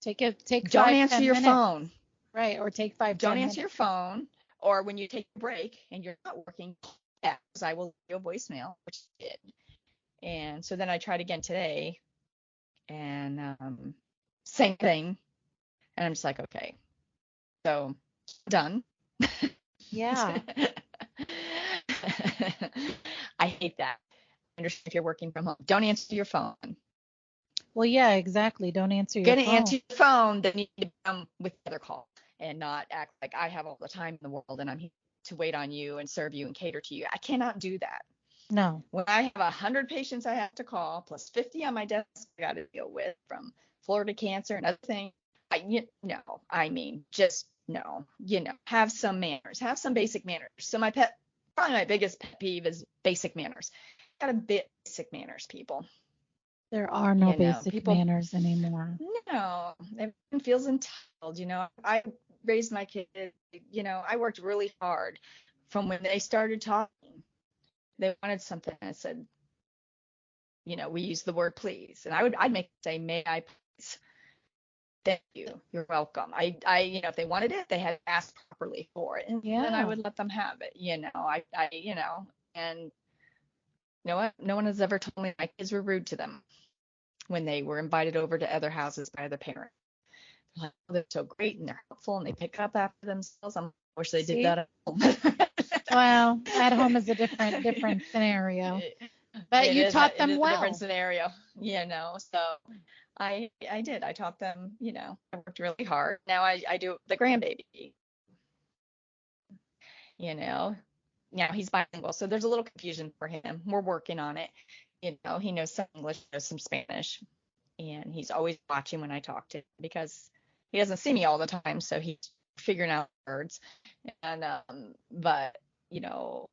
Take Don't five, answer ten your minutes. phone. Right. Or take five, Don't ten answer your minutes. phone. Or when you take a break and you're not working, yeah, because I will leave you a voicemail, which I did. And so then I tried again today, and same thing. And I'm just like, okay, so done. Yeah. I hate that. I understand if you're working from home. Don't answer your phone. Well, yeah, exactly. Don't answer your Gonna phone. answer your phone, then you need to come with the other call and not act like I have all the time in the world and I'm here to wait on you and serve you and cater to you. I cannot do that. No. When I have 100 patients I have to call, plus 50 on my desk I got to deal with from Florida cancer and other things, I mean, just no, have some manners, have some basic manners. So probably my biggest pet peeve is basic manners. Got a bit basic manners, people. There are no basic People, manners anymore. no, everyone feels entitled. I raised my kids, I worked really hard from when they started talking. They wanted something. I said, we use the word please. And I'd make say, may I please? Thank you. You're welcome. If they wanted it, they had to ask properly for it. And then I Yeah. would let them have it, and you know what? No one has ever told me my kids were rude to them when they were invited over to other houses by the parent. Like, oh, they're so great and they're helpful and they pick up after themselves. I wish they did See? that at home. Well, at home is a different scenario. But you taught It them is a different well. scenario, so I did. I taught them, I worked really hard. Now I do the grandbaby. you know. Now he's bilingual, so there's a little confusion for him. We're working on it. He knows some English, knows some Spanish, and he's always watching when I talk to him because he doesn't see me all the time, so he's figuring out words. And but you know,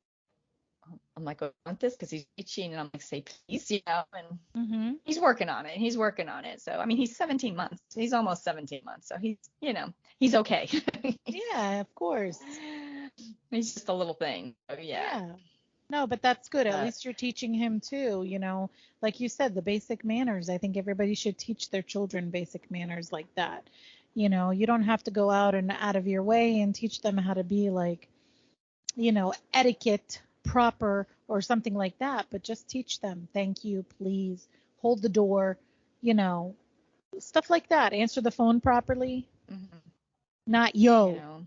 I'm like, oh, I want this because he's itching, and I'm like, say please, and Mhm. he's working on it. He's working on it. So I mean, he's 17 months. He's almost 17 months, so he's okay. Yeah, of course. He's just a little thing. So, yeah, Yeah. No, but that's good. At but least you're teaching him too, like you said, the basic manners. I think everybody should teach their children basic manners like that. You don't have to go out and out of your way and teach them how to be like, etiquette proper or something like that, but just teach them, thank you, please, hold the door, you know, stuff like that. Answer the phone properly, mhm, not you yo. know.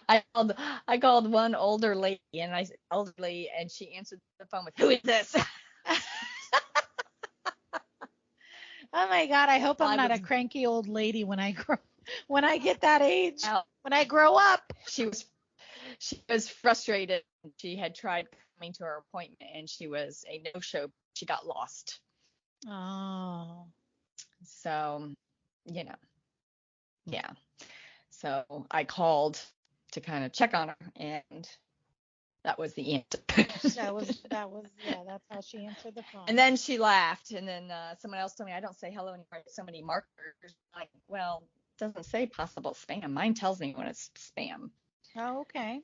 I called I called one older lady, and she answered the phone with, "Who is this?" Oh my God, I hope I'm I not a was cranky old lady when I get that age, out. when I grow up. She was frustrated. She had tried coming to her appointment, and she was a no-show. She got lost. Oh, So, you know, yeah. So I called to kind of check on her, and that was the answer. yeah, that's how she answered the And phone. then she laughed, and then someone else told me I don't say hello anymore. So many markers. Like, well, it doesn't say possible spam. Mine tells me when it's spam Oh, okay.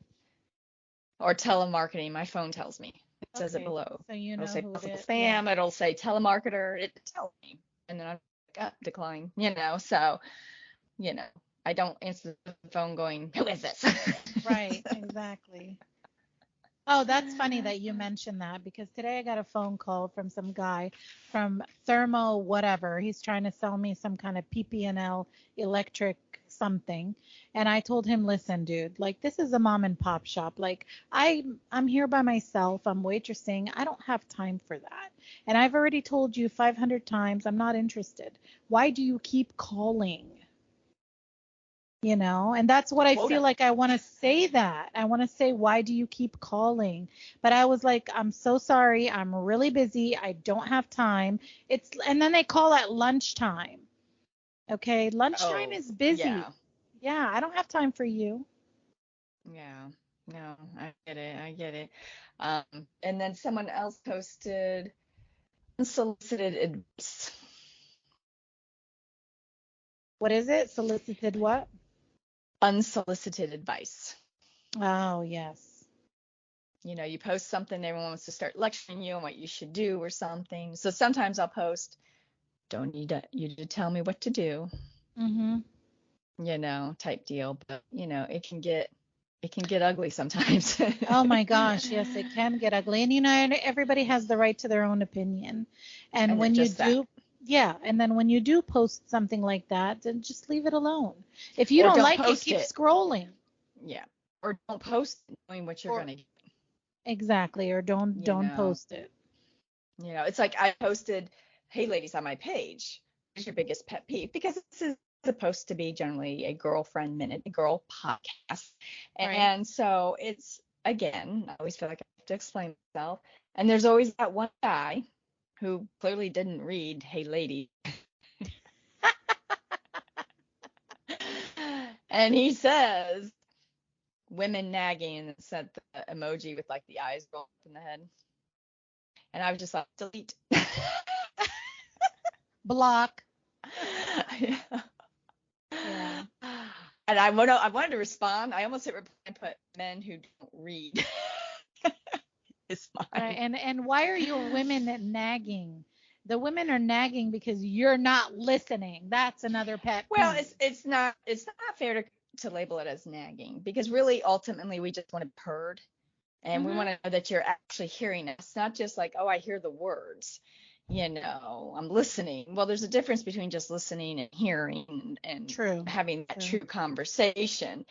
or telemarketing. My phone tells me. It says it Okay. below. So you It'll know say who it possible is. Yeah. spam. It'll say telemarketer. It tells me, and then I'm like, decline. So you know, I don't answer the phone going, who is this? Right, exactly. Oh, that's funny that you mentioned that because today I got a phone call from some guy from Thermo whatever. He's trying to sell me some kind of PP&L electric something. And I told him, "Listen, dude, like this is a mom and pop shop. Like I'm here by myself. I'm waitressing. I don't have time for that. And I've already told you 500 times I'm not interested. Why do you keep calling?" And that's what I feel Quota. like. I want to say that. I want to say, why do you keep calling? But I was like, I'm so sorry. I'm really busy. I don't have time. And then they call at lunchtime. Okay. Lunchtime Oh, is busy. yeah. Yeah. I don't have time for you. Yeah. No, I get it. I get it. And then someone else posted unsolicited advice. What is it? Solicited what? Unsolicited advice. Oh, yes. You post something, everyone wants to start lecturing you on what you should do or something. So sometimes I'll post, don't need you to tell me what to do, Mm-hmm. type deal. But it can get ugly sometimes. Oh my gosh, yes, it can get ugly. And and everybody has the right to their own opinion. And And then when you just that. do, yeah, and then when you do post something like that, then just leave it alone. If you Or don't don't like it, post keep it. scrolling. Yeah. Or don't post knowing what you're Or gonna exactly, or don't you don't know. post it. It's like I posted, hey ladies, on my page, what's your biggest pet peeve? Because this is supposed to be generally a girlfriend minute, a girl podcast. Right. And so it's, again, I always feel like I have to explain myself. And there's always that one guy who clearly didn't read, hey lady. And he says women nagging, and it said the emoji with like the eyes rolled up in the head. And I was just like, delete. Block. Yeah. Yeah. And I wanted to respond. I almost hit reply and put men who don't read is Right. fine. And why are your women nagging? The women are nagging because you're not listening. That's another pet Well, peeve. it's not fair to label it as nagging because really ultimately we just want to be heard, and we Mm-hmm. want to know that you're actually hearing us, not just like, oh, I hear the words. I'm listening. Well, there's a difference between just listening and hearing and True. having that True. true conversation.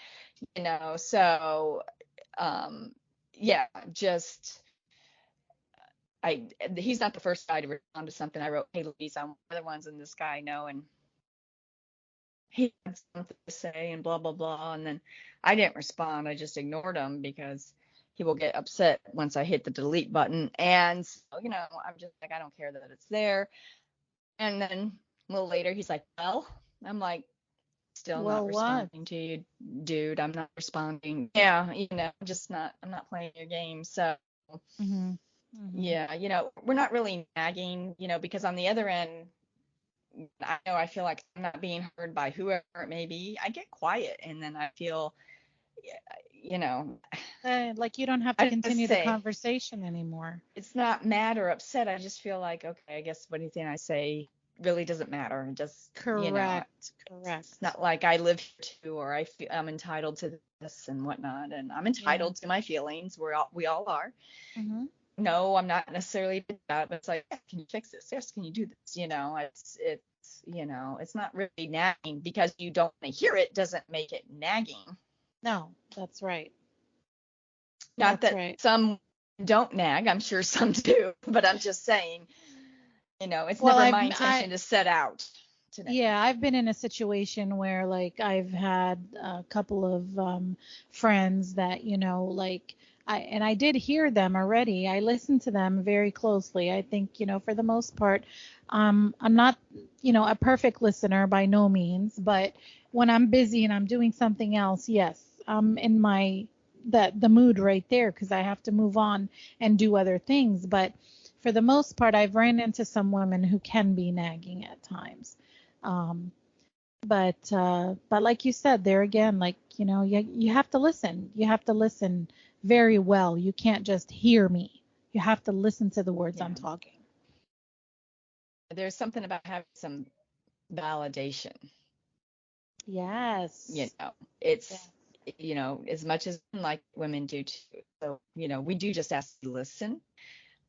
So yeah, just he's not the first guy to respond to something I wrote. Hey, ladies, I'm one of the ones in this guy know, and he had something to say and blah blah blah, and then I didn't respond. I just ignored him because he will get upset once I hit the delete button. And so, I'm just like, I don't care that it's there. And then a little later, he's like, well, I'm like, still not Well, what? responding to you, dude. I'm not responding. Yeah, I'm not playing your game. So, Mhm. Mhm. yeah, we're not really nagging, because on the other end, I know I feel like I'm not being heard by whoever it may be. I get quiet and then I feel, you know, Like you don't have to I just continue the say conversation anymore. it's not mad or upset. I just feel like, okay, I guess anything I say really doesn't matter. It just, Correct. it's Correct. not like I live here too, or I'm entitled to this and whatnot. And I'm Yeah. entitled to my feelings. We all are. Mhm. No, I'm not necessarily that, but it's like, yeah, can you fix this? Yes, can you do this? It's not really nagging because you don't want to hear it doesn't make it nagging. No, that's right. Not That's that right. some don't nag, I'm sure some do, but I'm just saying, it's Well, never my intention to set out to nag. yeah, I've been in a situation where like I've had a couple of friends that, like I did hear them already. I listened to them very closely. I think, for the most part, I'm not, a perfect listener by no means, but when I'm busy and I'm doing something else, yes, I'm in the mood right there because I have to move on and do other things. But for the most part, I've ran into some women who can be nagging at times. Um, but like you said, there again, like, you have to listen. You have to listen very well. You can't just hear me. You have to listen to the words I'm Yeah. talking. There's something about having some validation. You Yes. know, Yeah. it's, as much as like women do too. So, we do just ask to listen.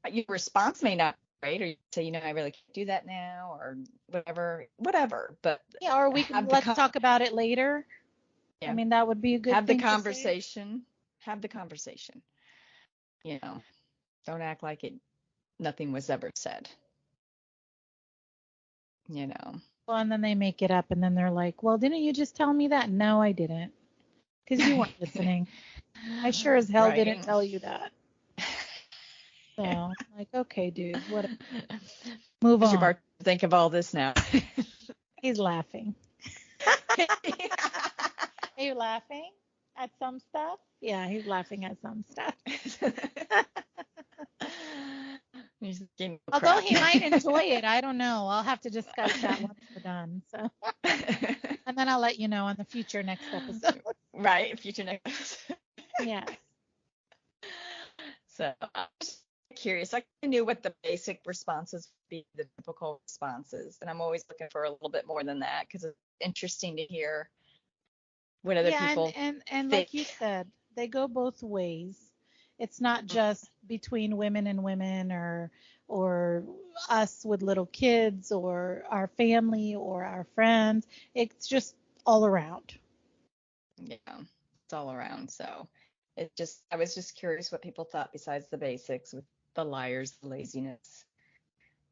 Your response may not be great, or you say, I really can't do that now, or whatever. But Yeah, or we can have the let's talk about it later. I yeah, mean, that would be a good have the thing to say. conversation, have the conversation. You know, don't act like nothing was ever said. You know, Well, and then they make it up and then they're like, "Well, didn't you just tell me that?" No, I didn't. Because you weren't listening. I sure as hell didn't right? tell you that. So, like, okay, dude, whatever. Move Where's your on. bar to think of all this now? He's laughing. Are you laughing at some stuff? Yeah, he's laughing at some stuff. He's getting Although crap. he might enjoy it, I don't know. I'll have to discuss that once we're done. So, and then I'll let you know on the future next episode. Right, future next. Yes. So I'm just curious. I knew what the basic responses would be, the typical responses, and I'm always looking for a little bit more than that because it's interesting to hear what other Yeah, and people and and think. like you said, they go both ways. It's not just between women and women or us with little kids or our family or our friends. It's just all around. Yeah, it's all around. So I was just curious what people thought besides the basics with the liars, the laziness,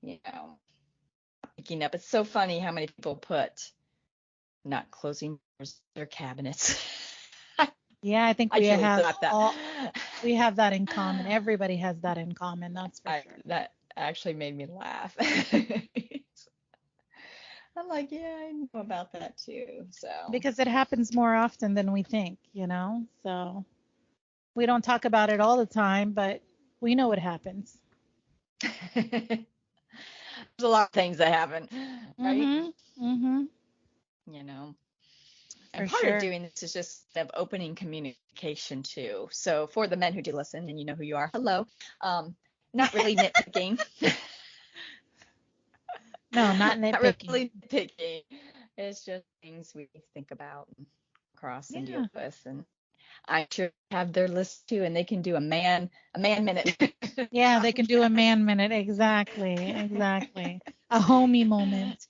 you know, picking up. It's so funny how many people put not closing their cabinets. Yeah, I think I we truly have thought that. all we have that in common. Everybody has that in common, that's for sure. That actually made me laugh. I'm like, yeah, I know about that too. So, Because it happens more often than we think, So we don't talk about it all the time, but we know it happens. there's a lot of things that happen, right? Mhm. Mhm. You know, and For part of sure. doing this is just of opening communication too. So for the men who do listen, and you know who you are, hello. Not really nitpicking, No, not not nitpicking. really nitpicking. It's just things we think about, and cross and deal Yeah. with, and I sure have their list too, and they can do a man minute Yeah, they can do a podcast. man minute. Exactly. Exactly. A homey moment.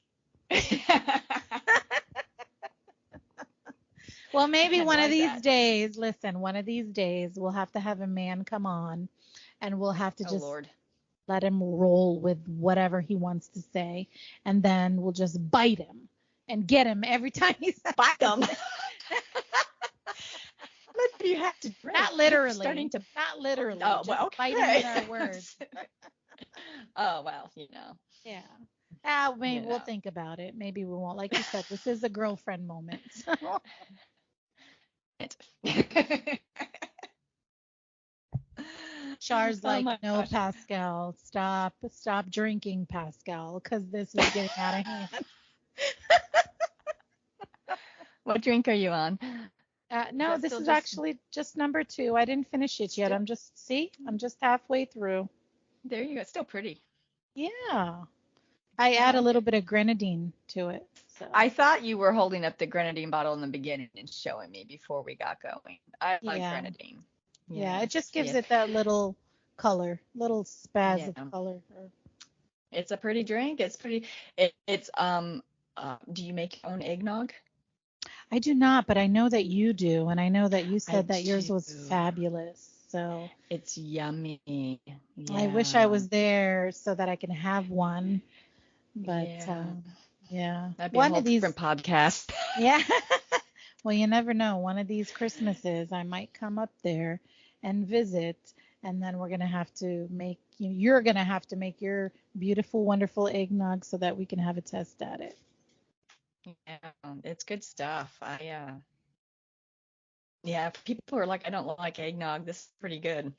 Well, maybe Kind of one of like these that. days, listen, one of these days we'll have to have a man come on and we'll have to Oh just Lord. let him roll with whatever he wants to say and then we'll just bite him. and get him every time he's Bite them. But you have to drink. not You're literally. starting to. Not literally. Oh, Just well, bite him with okay. our words. Oh, well, you know. Yeah. Ah, maybe You we'll know. think about it. Maybe we won't. Like you said, this is a girlfriend moment. So. Char's Oh like, my no, gosh. Pascal, stop drinking, Pascal, because this is getting out of hand. What drink are you on? Is No, that this still is just actually just number 2. I didn't finish it yet. still? I'm just halfway through. There you go. It's still pretty. Yeah. I add a Oh, little bit of grenadine to it. So, I thought you were holding up the grenadine bottle in the beginning and showing me before we got going. I like yeah. grenadine. Yeah, it Yes, just gives yes, it that little color, little spaz yeah. of color. It's a pretty drink. It's pretty. It's Do you make your own eggnog? I do not, but I know that you do, and I know that you I said that yours was do. fabulous. So It's yummy. I wish I Yeah. was there so that I can have one. But Yeah. yeah, That'd be a one whole of different these, podcast. yeah. Well, you never know. One of these Christmases, I might come up there and visit, and then we're gonna have to make, you're gonna have to make your beautiful, wonderful eggnog so that we can have a test at it. Yeah, it's good stuff. Yeah, people who are like, I don't like eggnog. This is pretty good.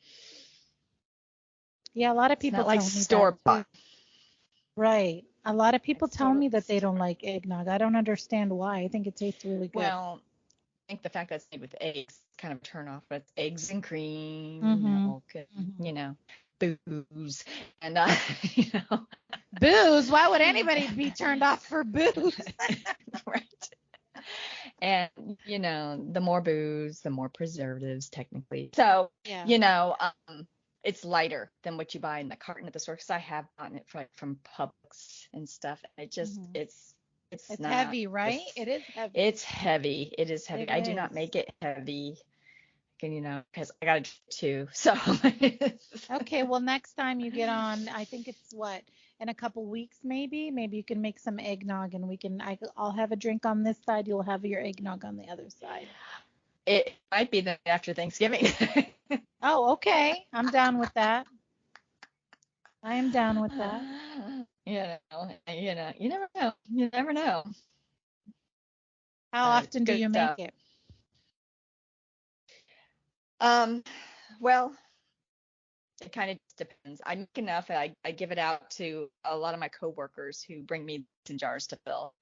Yeah, a lot of It's people not like tell me that store too. bought. Right. A lot of people It's tell totally me that they don't store. like eggnog. I don't understand why. I think it tastes really good. Well, I think the fact that it's made with eggs is kind of a turn off, but it's eggs and cream, Mm-hmm. milk, and, Mm-hmm. booze. And, you know, Booze? Why would anybody be turned off for booze? right. And, the more booze, the more preservatives, technically. So, Yeah. you know, it's lighter than what you buy in the carton at the store because I have gotten it from Publix and stuff. It just, Mm-hmm. it's It's not heavy, this, right? It is heavy. it's heavy. It is heavy. It I do not is. make it heavy, and, because I got to drink too. So, Okay, well, next time you get on, I think it's what, in a couple weeks maybe. Maybe you can make some eggnog and I'll have a drink on this side, you'll have your eggnog on the other side. it might be the after Thanksgiving. Oh, okay. I'm down with that. I am down with that. You never know. You never know. How often do Good you make stuff. it? Um, well, it kind of depends. I make enough. I give it out to a lot of my coworkers who bring me in jars to fill.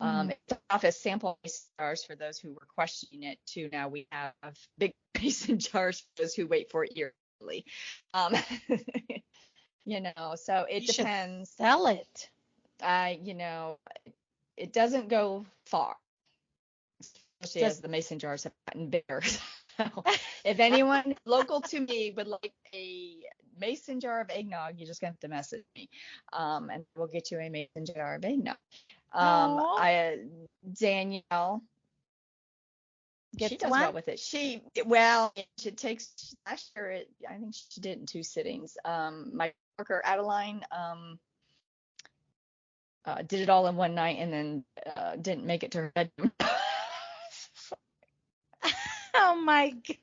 Mm. It's off as sample jars for those who were questioning it too. Now we have big mason jars for those who wait for it yearly. Um, so it You should depends. sell it. I, you know, it doesn't go far, especially as Just the mason jars have gotten bigger. So if anyone local to me would like a mason jar of eggnog, you're just gonna have to message me, and we'll get you a mason jar of eggnog. oh, Danielle, she gets does well one. with it. She takes last year. I think she did it in 2 sittings. My worker Adeline, did it all in one night and then didn't make it to her bedroom. Oh my God.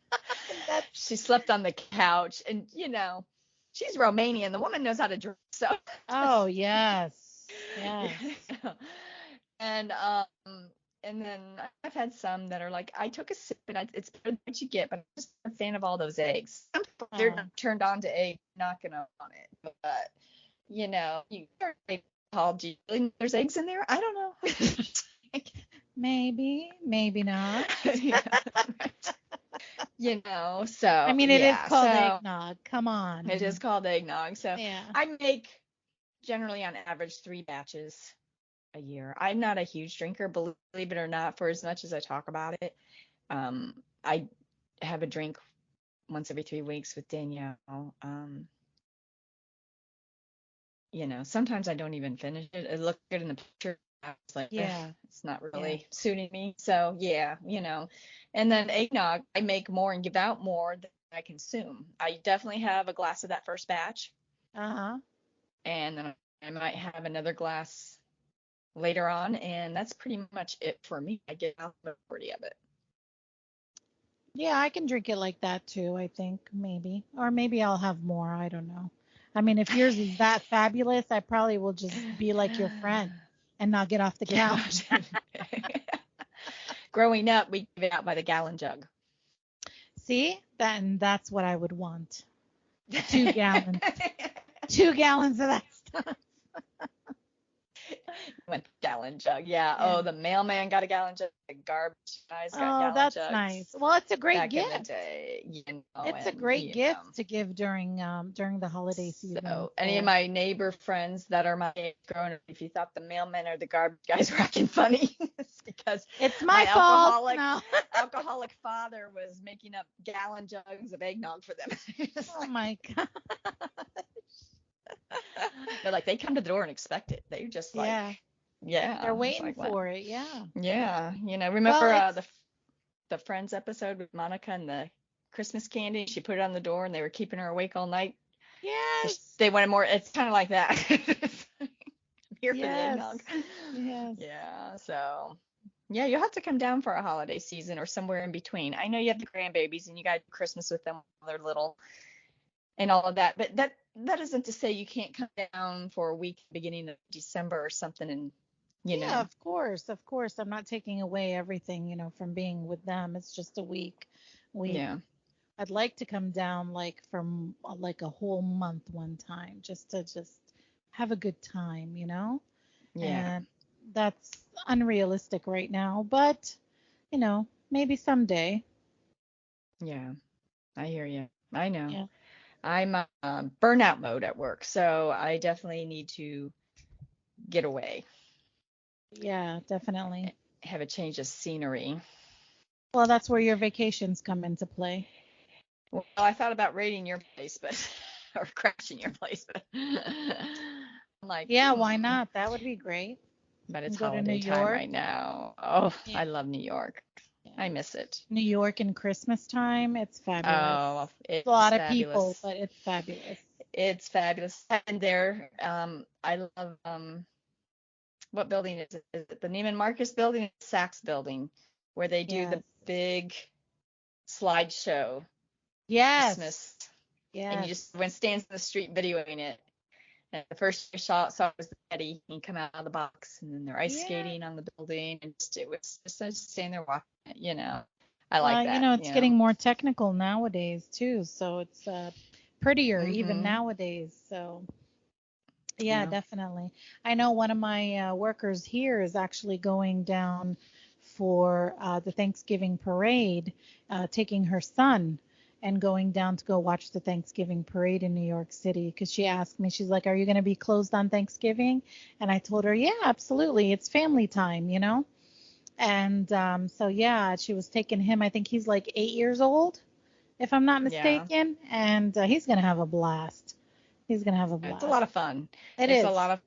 That's She slept on the couch, and she's Romanian. The woman knows how to drink, so. oh yes. Yes. Yeah. And then I've had some that are like, I took a sip and it's better than what you get, but I'm just a fan of all those eggs. Some people, they're Oh. not turned on to egg, not gonna want it, but you called. Do you really know there's eggs in there? I don't know. Maybe, maybe not. Yeah, I so mean, it is yeah, called so eggnog. Come it is on. called eggnog. So Yeah. I make generally on average 3 batches a year. I'm not a huge drinker, believe it or not, for as much as I talk about it. I have a drink once every 3 weeks with Danielle. Sometimes I don't even finish it. It looked good in the picture. I was like, "Ugh, Yeah. it's not Yeah. really suiting me." So yeah. And then eggnog, I make more and give out more than I consume. I definitely have a glass of that first batch, Uh-huh. and then I might have another glass later on, and that's pretty much it for me. I get out the majority of it. Yeah, I can drink it like that too, I think, maybe. Or maybe I'll have more. I don't know. I mean, if yours is that fabulous, I probably will just be like your friend and not get off the Yeah. couch. Growing up, we give it out by the gallon jug. See? That's what I would want. 2 gallons. 2 gallons of that stuff. Went gallon jug. Yeah. Yeah. Oh, the mailman got a gallon jug. The garbage guys got Oh, gallon that's nice. jugs Well, it's a great back in the gift. day, It's a and great gift to give during the holiday season. so any of So my neighbor friends that are my age growing up, if you thought the mailmen or the garbage guys were acting funny, it's because it's my my fault. No. alcoholic father was making up gallon jugs of eggnog for them. It's Oh like, my God. they're like, they come to the door and expect it. They're just like, Yeah. yeah. They're It's waiting like, well, for it. Yeah. yeah. Well, Remember it's the Friends episode with Monica and the Christmas candy? She put it on the door and they were keeping her awake all night because yes. they wanted more. It's kind of like that. I'm here for the Yes. eggnog. Yes. Yeah. So, yeah, you'll have to come down for a holiday season or somewhere in between. I know you have the grandbabies and you got Christmas with them while they're little and all of that, but that isn't to say you can't come down for a week beginning of December or something and, you Yeah, know, of course. Of course. I'm not taking away everything, from being with them. It's just a week. We yeah. I'd like to come down like from like a whole month one time just to just have a good time. Yeah. And that's unrealistic right now, but maybe someday. Yeah. I hear you. I know. Yeah. I'm burnout mode at work, so I definitely need to get away, Yeah, definitely. have a change of scenery. Well, that's where your vacations come into play. Well, I thought about raiding your place, but or crashing your place, but I'm like, Yeah, why not? That would be great. but it's And go to New holiday time York. right now. Oh, Yeah. I love New York. Yeah. I miss it. New York in Christmas time, it's fabulous. Oh, A it's lot of people, fabulous. but it's fabulous. It's fabulous. And there, I love what building is it? Is it the Neiman Marcus building or the Saks building where they do Yes. the big slideshow Yes. Christmas and you Yes. just everyone stands in the street videoing it. And the first I saw was the Betty. He come out of the box and then they're ice Yeah. skating on the building and it was just I just standing there watching it. I like Well, that. it's getting more technical nowadays too, so it's prettier even Mm-hmm. nowadays. So yeah, Yeah. definitely. I know one of my workers here is actually going down for the Thanksgiving parade, taking her son and going down to go watch the Thanksgiving parade in New York City because she asked me, she's like, "Are you going to be closed on Thanksgiving?" And I told her, "Yeah, absolutely. It's family time." And so, yeah, she was taking him. I think he's like 8 years old, if I'm not Yeah. mistaken. And he's going to have a blast. He's going to have a It's a blast. lot of fun. It It's a is. lot of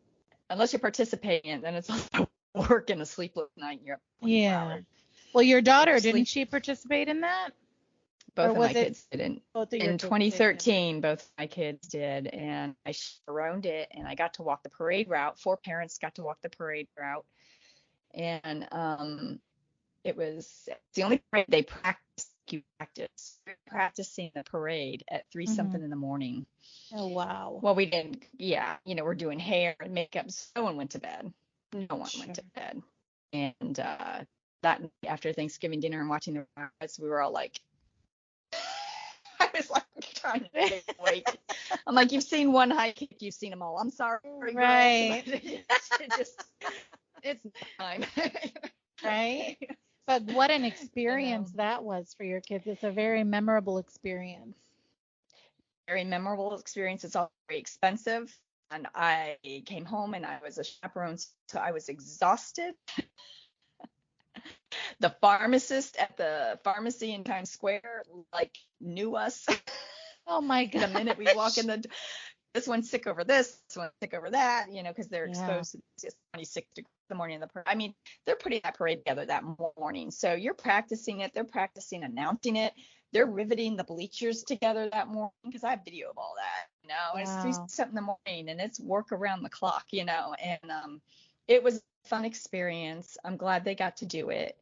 unless you're participating in it, then it's a lot of work and a sleepless night and you're up 24 Yeah. hours. Well, your If you daughter, didn't sleep, she participate in that? Or both of was my it kids did both of your in kids did? Yeah. 2013, both of my kids did, and I chaperoned it, and I got to walk the parade route. Four parents got to walk the parade route, and it's the only parade they practice. You practice. We're practicing the parade at three Hmm. something in the morning. Oh, wow. Well, we didn't. Yeah, we're doing hair and makeup. So no one went to bed. No one went Sure. to bed. And that night after Thanksgiving dinner and watching the rides, we were all like, I was like trying to stay awake. I'm like, you've seen one high kick, you've seen them all. I'm sorry, girls, but Right. it's time. Right. But what an you know, experience that was for your kids. It's a very memorable experience. Very memorable experience. It's all very expensive. And I came home and I was a chaperone, so I was exhausted. The pharmacist at the pharmacy in Times Square like knew us. Oh my The minute we walk gosh. in this one's sick over this one's sick over that, because they're Yeah. exposed to just 26 degrees in the morning of the parade. I mean, they're putting that parade together that morning. So you're practicing it. They're practicing announcing it. They're riveting the bleachers together that morning because I have video of all that. And it's three Wow. something in the morning and it's work around the clock, and it was a fun experience. I'm glad they got to do it.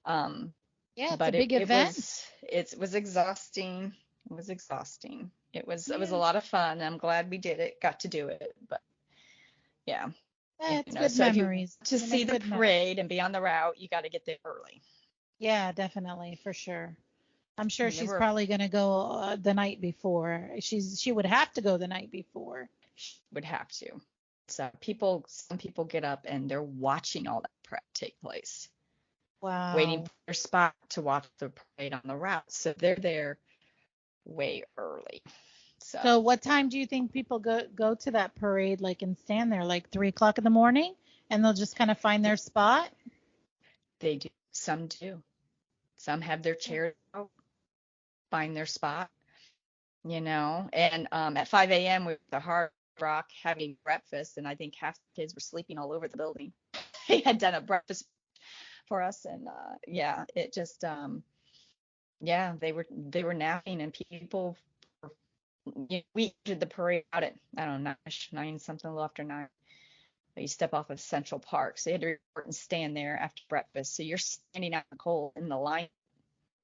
Um, Yeah, it's a but big event. it was exhausting. It was exhausting. It was a Yeah, lot of fun. I'm glad we did it, got to do it. But yeah, it's you know, good so if you memories. want to You see make the good memories. parade and be on the route, you got to get there early. Yeah, definitely, for sure. I'm sure And there she's were probably gonna go the night before. She would have to go the night before. would have to. So some people get up and they're watching all that prep take place, waiting Wow. for their spot to watch the parade on the route. So they're there way early. So So what time do you think people go to that parade, like, and stand there, like 3 o'clock in the morning, and they'll just kind of find yeah, their spot? they do. Some do. Some have their chairs out, find their spot, you know. And at 5 a.m. we were at the Hard Rock having breakfast, and I think half the kids were sleeping all over the building. They had done a breakfast for us, and yeah, it just yeah, they were napping, and people. We did the parade out at I don't know 9 something, a little after 9. You step off of Central Park, so you had to report and stand there after breakfast. So you're standing out in the cold in the line.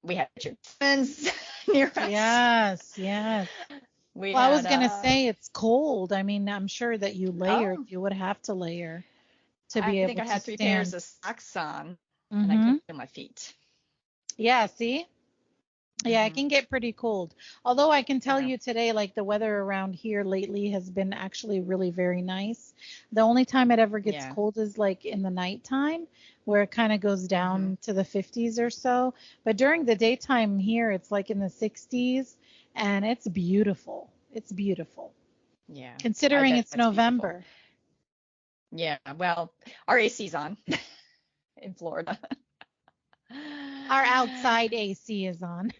We had your friends near us. Yes, yes. We Well, I was had gonna say it's cold. I mean, I'm sure that you layered. oh, You would have to layer to I be think able I to had 3 pairs stand. of socks on, and I Mm-hmm. couldn't feel my feet. Yeah, see? Yeah, it Hmm. can get pretty cold. Although I can tell Yeah, you today, like the weather around here lately has been actually really very nice. The only time it ever gets yeah. cold is like in the nighttime, where it kind of goes Hmm. down to the 50s or so. But during the daytime here, it's like in the 60s, and it's beautiful. It's beautiful, Yeah, I considering bet it's that's beautiful. November. Yeah, well, our AC's on in Florida. Our outside AC is on.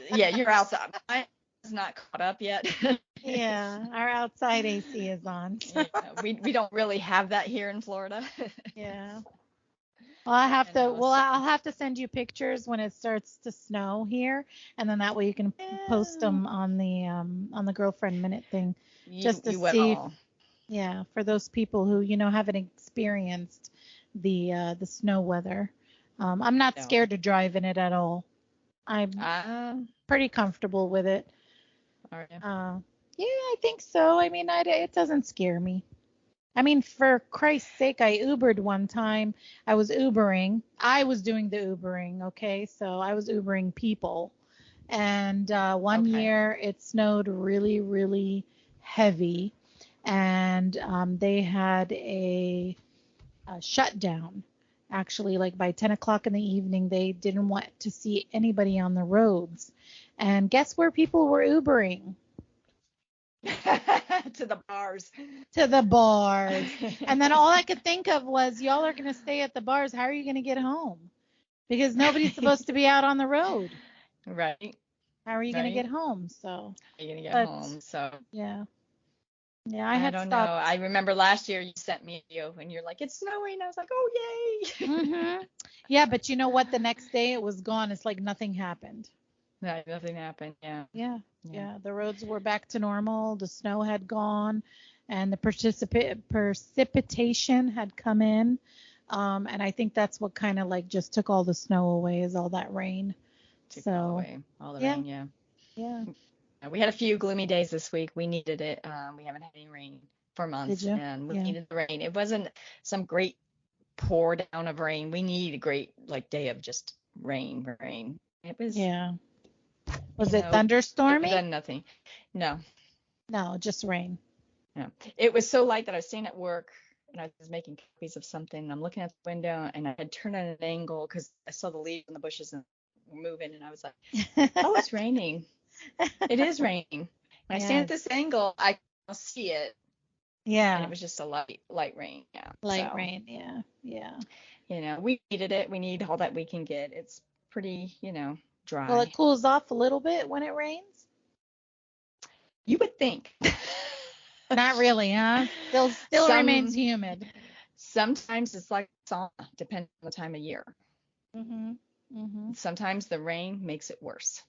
Yeah, you're outside. Mine is not caught up yet. Yeah, our outside AC is on. Yeah, we don't really have that here in Florida. Yeah. Well, I have You to. know, Well, so I'll have to send you pictures when it starts to snow here, and then that way you can post yeah, them on the girlfriend minute thing, just to you see. will. Yeah, for those people who haven't experienced the snow weather. I'm not No. scared to drive in it at all. I'm Uh, pretty comfortable with it. are you? Uh, yeah, I think so. I mean, it doesn't scare me. I mean, for Christ's sake, I Ubered one time. I was Ubering. I was doing the Ubering, okay? So I was Ubering people. And one Okay. year it snowed really, really heavy. And they had a shutdown. Actually, like by 10 o'clock in the evening, they didn't want to see anybody on the roads. And guess where people were Ubering? To the bars. To the bars. And then all I could think of was, y'all are going to stay at the bars. How are you going to get home? Because nobody's supposed to be out on the road. Right, How are you going to get right. home? So, You're gonna get but home. So yeah, yeah, I I had don't know. stopped. I remember last year you sent me a video and you're like, it's snowing. I was like, oh yay. Yeah, but you know what? The next day it was gone. It's like nothing happened. No, nothing happened. Yeah, Yeah, yeah. yeah. The roads were back to normal. The snow had gone, and the precipitation had come in. And I think that's what kind of like just took all the snow away, is all that rain. Took it all So, away. All the yeah, rain. Yeah. yeah. We had a few gloomy days this week. We needed it. We haven't had any rain for Did months, you? and we Yeah, needed the rain. It wasn't some great pour down of rain. We need a great like day of just rain, rain. It was, yeah. Was it it was thunderstormy? done nothing. No, No, just rain. no. It was so light that I was staying at work and I was making copies of something. And I'm looking at the window and I had turned at an angle because I saw the leaves in the bushes and were moving. And I was like, oh, it's raining. It is raining. When I stand at Yes. this angle, I can see it. And it Yeah. was just a light rain. Yeah. Light So, rain. Yeah. Yeah. we needed it. We need all that we can get. It's pretty, Well, it dry. cools off a little bit when it rains. You would think. Not really, huh? Still remains Some humid. Sometimes it's like sauna, depending on the time of year. Mhm. Mhm. Sometimes the rain makes it worse.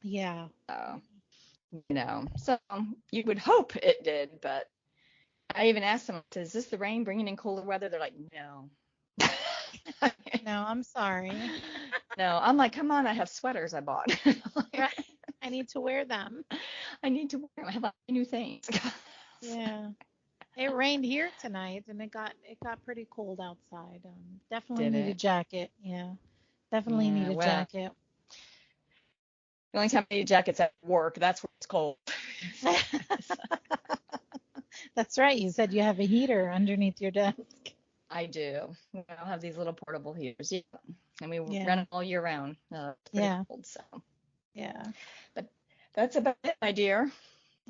Yeah. So, so you would hope it did, but I even asked them, is this the rain bringing in cooler weather? They're like, no. No, I'm sorry. No, I'm like, come on, I have sweaters I bought. Right. I need to wear them. I need to wear them. I have new things. Yeah. It rained here tonight and it got pretty cold outside. Definitely Did need a it? jacket. Yeah. Definitely need Yeah, a well, jacket. the only time I need jackets at work, that's when it's cold. That's right. You said you have a heater underneath your desk. I do. I'll have these little portable heaters. Yeah. And we run Yeah. it all year round. It's pretty Yeah. cold, so. Yeah. But that's about it, my dear.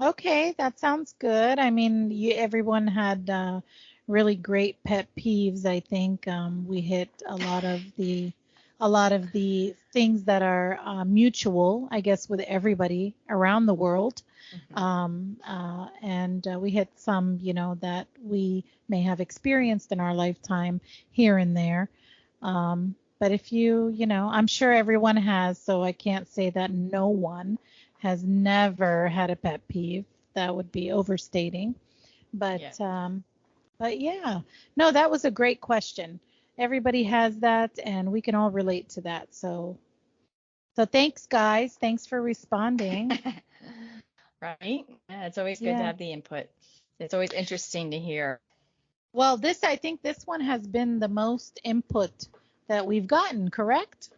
Okay, that sounds good. I mean, everyone had really great pet peeves. I think we hit a lot of the things that are mutual, I guess, with everybody around the world. Hmm. And we hit some, that we may have experienced in our lifetime here and there. But if I'm sure everyone has, so I can't say that no one has never had a pet peeve. That would be overstating. Yeah. But yeah, no, that was a great question. Everybody has that, and we can all relate to that. So thanks, guys. Thanks for responding. Right? Yeah, it's always good to Yeah. have the input. It's always interesting to hear. Well, I think this one has been the most input that we've gotten, correct?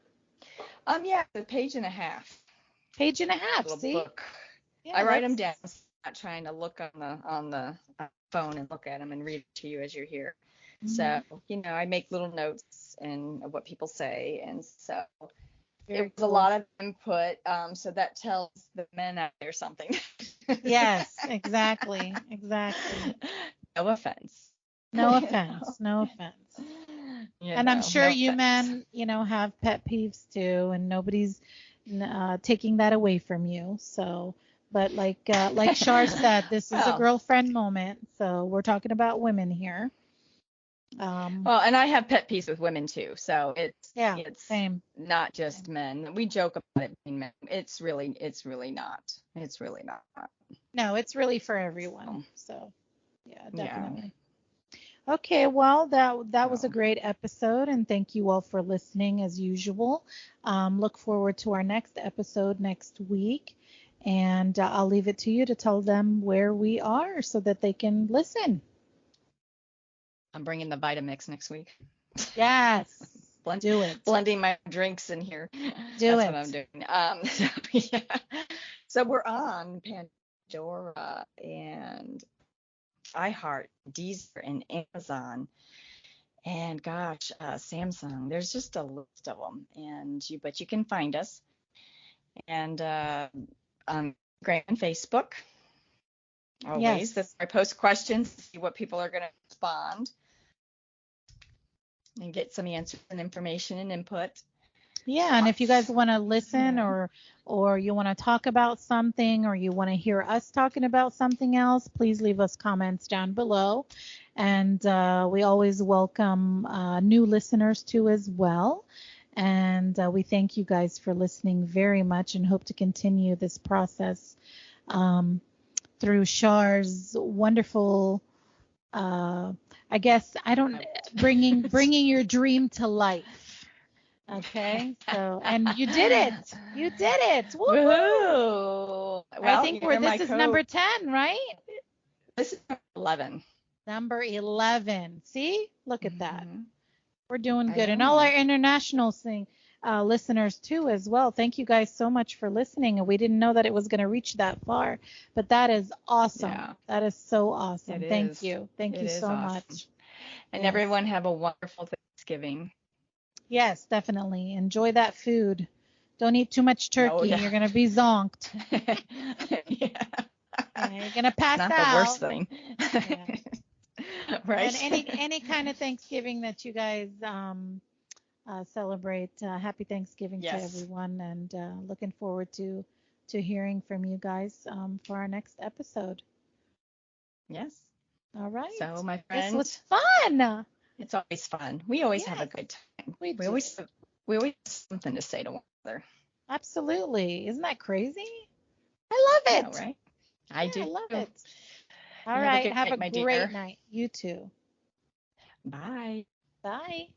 Yeah, it's a page and a half. Page and a half. Little See? book. I Yeah, write them down. So I'm not trying to look on the phone and look at them and read it to you as you're here. mhm, So, I make little notes and what people say, and so it very was a cool. lot of input. So that tells the men out there something. Yes, exactly. Exactly. No offense. No offense. No offense. And I'm sure No you offense. men, have pet peeves too, and nobody's taking that away from you. So, but like Shar said, this is a Well, girlfriend moment, so we're talking about women here. Um, well, and I have pet peeves with women too. So yeah, it's same, not just same. men. We joke about it being men. It's really not. It's really not. No, it's really for everyone. So, So, yeah, yeah. definitely. Okay, well, that was a So great episode, and thank you all for listening as usual. Look forward to our next episode next week, and I'll leave it to you to tell them where we are so that they can listen. I'm bringing the Vitamix next week. Yes, Blend, do it, blending my drinks in here. do That's what I'm it. doing. So, yeah. So we're on Pandora and iHeart, Deezer, and Amazon. And gosh, Samsung. There's just a list of them, but you can find us and on Instagram and Facebook. Always. Yes. That's where I post questions, see what people are going to respond, and get some answers and information and input. Yeah, and if you guys want to listen Yeah. or you want to talk about something or you want to hear us talking about something else, please leave us comments down below. And we always welcome new listeners too as well. And we thank you guys for listening very much and hope to continue this process um, through Shar's wonderful, uh, I guess I don't bringing your dream to life. Okay, so and you did it. You did it. Woohoo! Woohoo! I Well, think you're this my is number code. 10, right? This is 11. Number 11. See? Look at that. Hmm. We're doing I good. And all know. our international listeners too as well. Thank you guys so much for listening. And we didn't know that it was going to reach that far, but that is awesome. Yeah, That is so it awesome. Thank is. you. Thank It you is so awesome. much. And Yes. everyone have a wonderful Thanksgiving. Yes, definitely. Enjoy that food. Don't eat too much Oh, turkey. yeah. You're going to be zonked. Yeah. Yeah, you're going to It's pass not the worst out. thing. Yeah. And Right? any kind of Thanksgiving that you guys celebrate, happy Thanksgiving to Yes. everyone, and looking forward to hearing from you guys for our next episode. Yes. All So, right, my this friend, was fun. it's always fun. We always have a Yes, good time. we We do. always we always have something to say to one another. Absolutely. Isn't that crazy? I I love know, it. right? I Yeah, I do. love it. All You have a right. good Have a night, my great dear. night. You too. Bye. Bye.